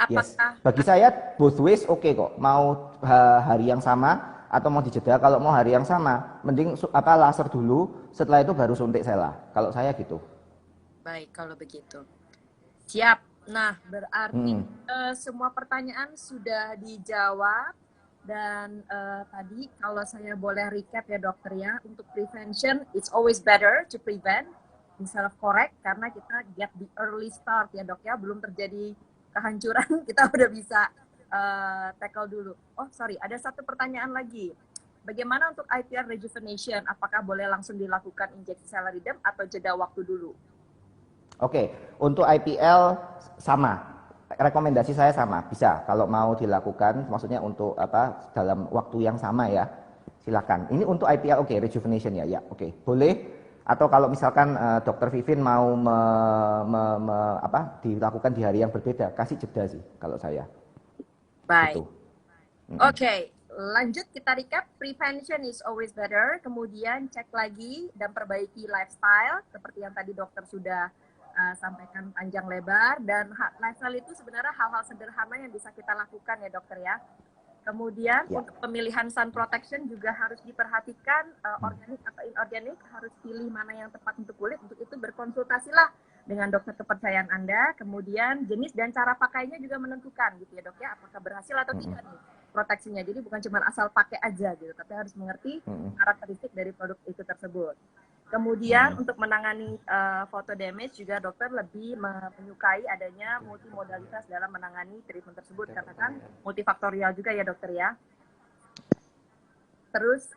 Yes, Apakah bagi saya both ways oke kok. Mau hari yang sama atau mau dijeda. Kalau mau hari yang sama, mending laser dulu, setelah itu baru suntik Sela. Kalau saya gitu. baik kalau begitu? Siap. Nah, berarti Hmm. semua pertanyaan sudah dijawab dan tadi kalau saya boleh recap ya dokter ya, untuk prevention it's always better to prevent instead of correct, karena kita get the early start ya dok ya, belum terjadi kehancuran kita udah bisa tackle dulu. Oh sorry, ada satu pertanyaan lagi. Bagaimana untuk IPL rejuvenation? Apakah boleh langsung dilakukan injeksi Selaridem atau jeda waktu dulu? Oke, untuk IPL sama. Rekomendasi saya sama, bisa kalau mau dilakukan, maksudnya untuk dalam waktu yang sama ya. Silakan. Ini untuk IPL oke, rejuvenation ya. Ya, oke. Boleh. Atau kalau misalkan Dokter Vivin mau dilakukan di hari yang berbeda, kasih jeda sih kalau saya. Baik. Gitu. Oke, lanjut kita recap. Prevention is always better. Kemudian cek lagi dan perbaiki lifestyle seperti yang tadi dokter sudah sampaikan panjang lebar, dan lifestyle itu sebenarnya hal-hal sederhana yang bisa kita lakukan ya dokter ya. Kemudian untuk pemilihan sun protection juga harus diperhatikan, organik atau inorganik, harus pilih mana yang tepat untuk kulit. Untuk itu berkonsultasilah dengan dokter kepercayaan Anda. Kemudian jenis dan cara pakainya juga menentukan gitu ya dok ya, apakah berhasil atau tidak nih proteksinya. Jadi bukan cuma asal pakai aja gitu, tapi harus mengerti karakteristik dari produk itu tersebut. Kemudian untuk menangani photo damage juga dokter lebih menyukai adanya multimodalitas dalam menangani treatment tersebut, karena kan multifaktorial juga ya dokter ya. Terus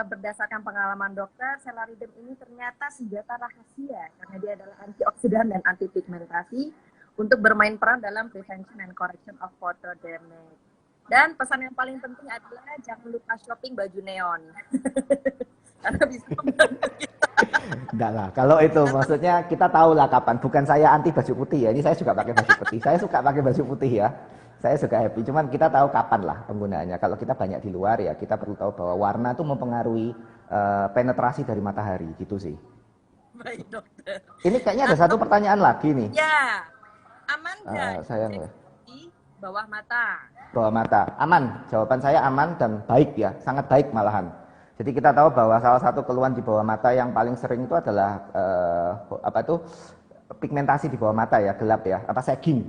berdasarkan pengalaman dokter, Celaridem ini ternyata senjata rahasia karena dia adalah antioksidan dan anti pigmentasi untuk bermain peran dalam prevention and correction of photo damage. Dan pesan yang paling penting adalah jangan lupa shopping baju neon. Karena bisa membantu kita. Enggak lah, kalau itu maksudnya kita tahu lah kapan. Bukan saya anti baju putih ya, ini saya juga pakai baju putih. Saya suka pakai baju putih ya, saya suka happy. Cuman kita tahu kapan lah penggunaannya. Kalau kita banyak di luar ya, kita perlu tahu bahwa warna itu mempengaruhi penetrasi dari matahari gitu sih. Baik dokter. Ini kayaknya ada satu pertanyaan lagi nih. Ya, aman nggak sayang ya. di bawah mata? Bawah mata, aman. Jawaban saya aman dan baik ya, sangat baik malahan. Jadi kita tahu bahwa salah satu keluhan di bawah mata yang paling sering itu adalah pigmentasi di bawah mata ya, gelap ya,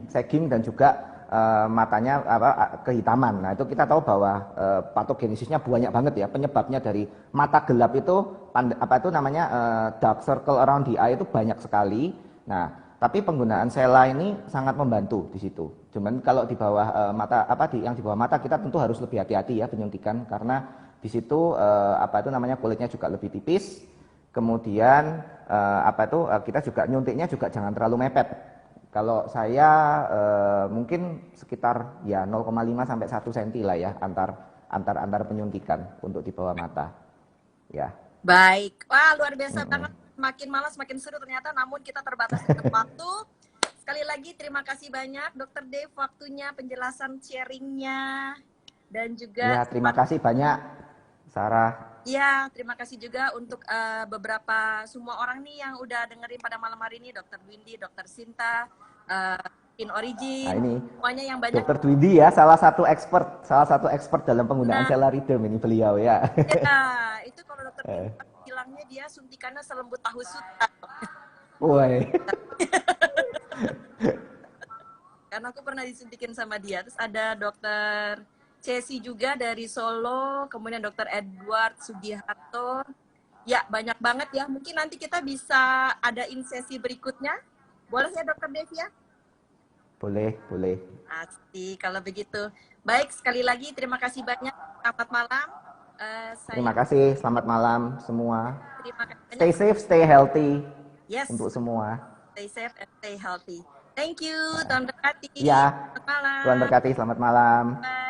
sagging dan juga matanya kehitaman. Nah, itu kita tahu bahwa patogenesisnya banyak banget ya. Penyebabnya dari mata gelap itu dark circle around the eye itu banyak sekali. Nah, tapi penggunaan Sela ini sangat membantu di situ. Cuman kalau di bawah yang di bawah mata kita tentu harus lebih hati-hati ya penyuntikan, karena di situ kulitnya juga lebih tipis. Kemudian kita juga nyuntiknya juga jangan terlalu mepet. Kalau saya mungkin sekitar ya 0,5 sampai 1 cm lah ya antar penyuntikan untuk di bawah mata. Ya. Baik. Wah, luar biasa banget. Makin malas makin seru ternyata, namun kita terbatas dengan waktu. Sekali lagi terima kasih banyak Dr. Dave waktunya, penjelasan sharingnya, dan juga ya, terima kasih banyak Sarah. Ya, terima kasih juga untuk beberapa semua orang nih yang udah dengerin pada malam hari ini, Dr. Windy, Dr. Sinta, In Origin, nah, ini semuanya yang banyak. Dr. Windy ya, salah satu expert dalam penggunaan Celaridem ini beliau ya. Ya, itu kalau Dr. Windy bilangnya dia suntikannya selembut tahu sutra. Woi. Karena aku pernah disuntikin sama dia. Terus ada Dr. Cesi juga dari Solo, kemudian Dr. Edward Sugiharto. Ya, banyak banget ya. Mungkin nanti kita bisa adain sesi berikutnya. Boleh ya Dr. Dev ya? Boleh. Pasti kalau begitu. Baik, sekali lagi terima kasih banyak. Selamat malam. Terima kasih, selamat malam semua. Terima kasih banyak. Stay safe, stay healthy. Yes. Untuk semua. Stay safe and stay healthy. Thank you, Tuhan berkati. Ya. Selamat malam. Tuhan berkati, selamat malam. Bye.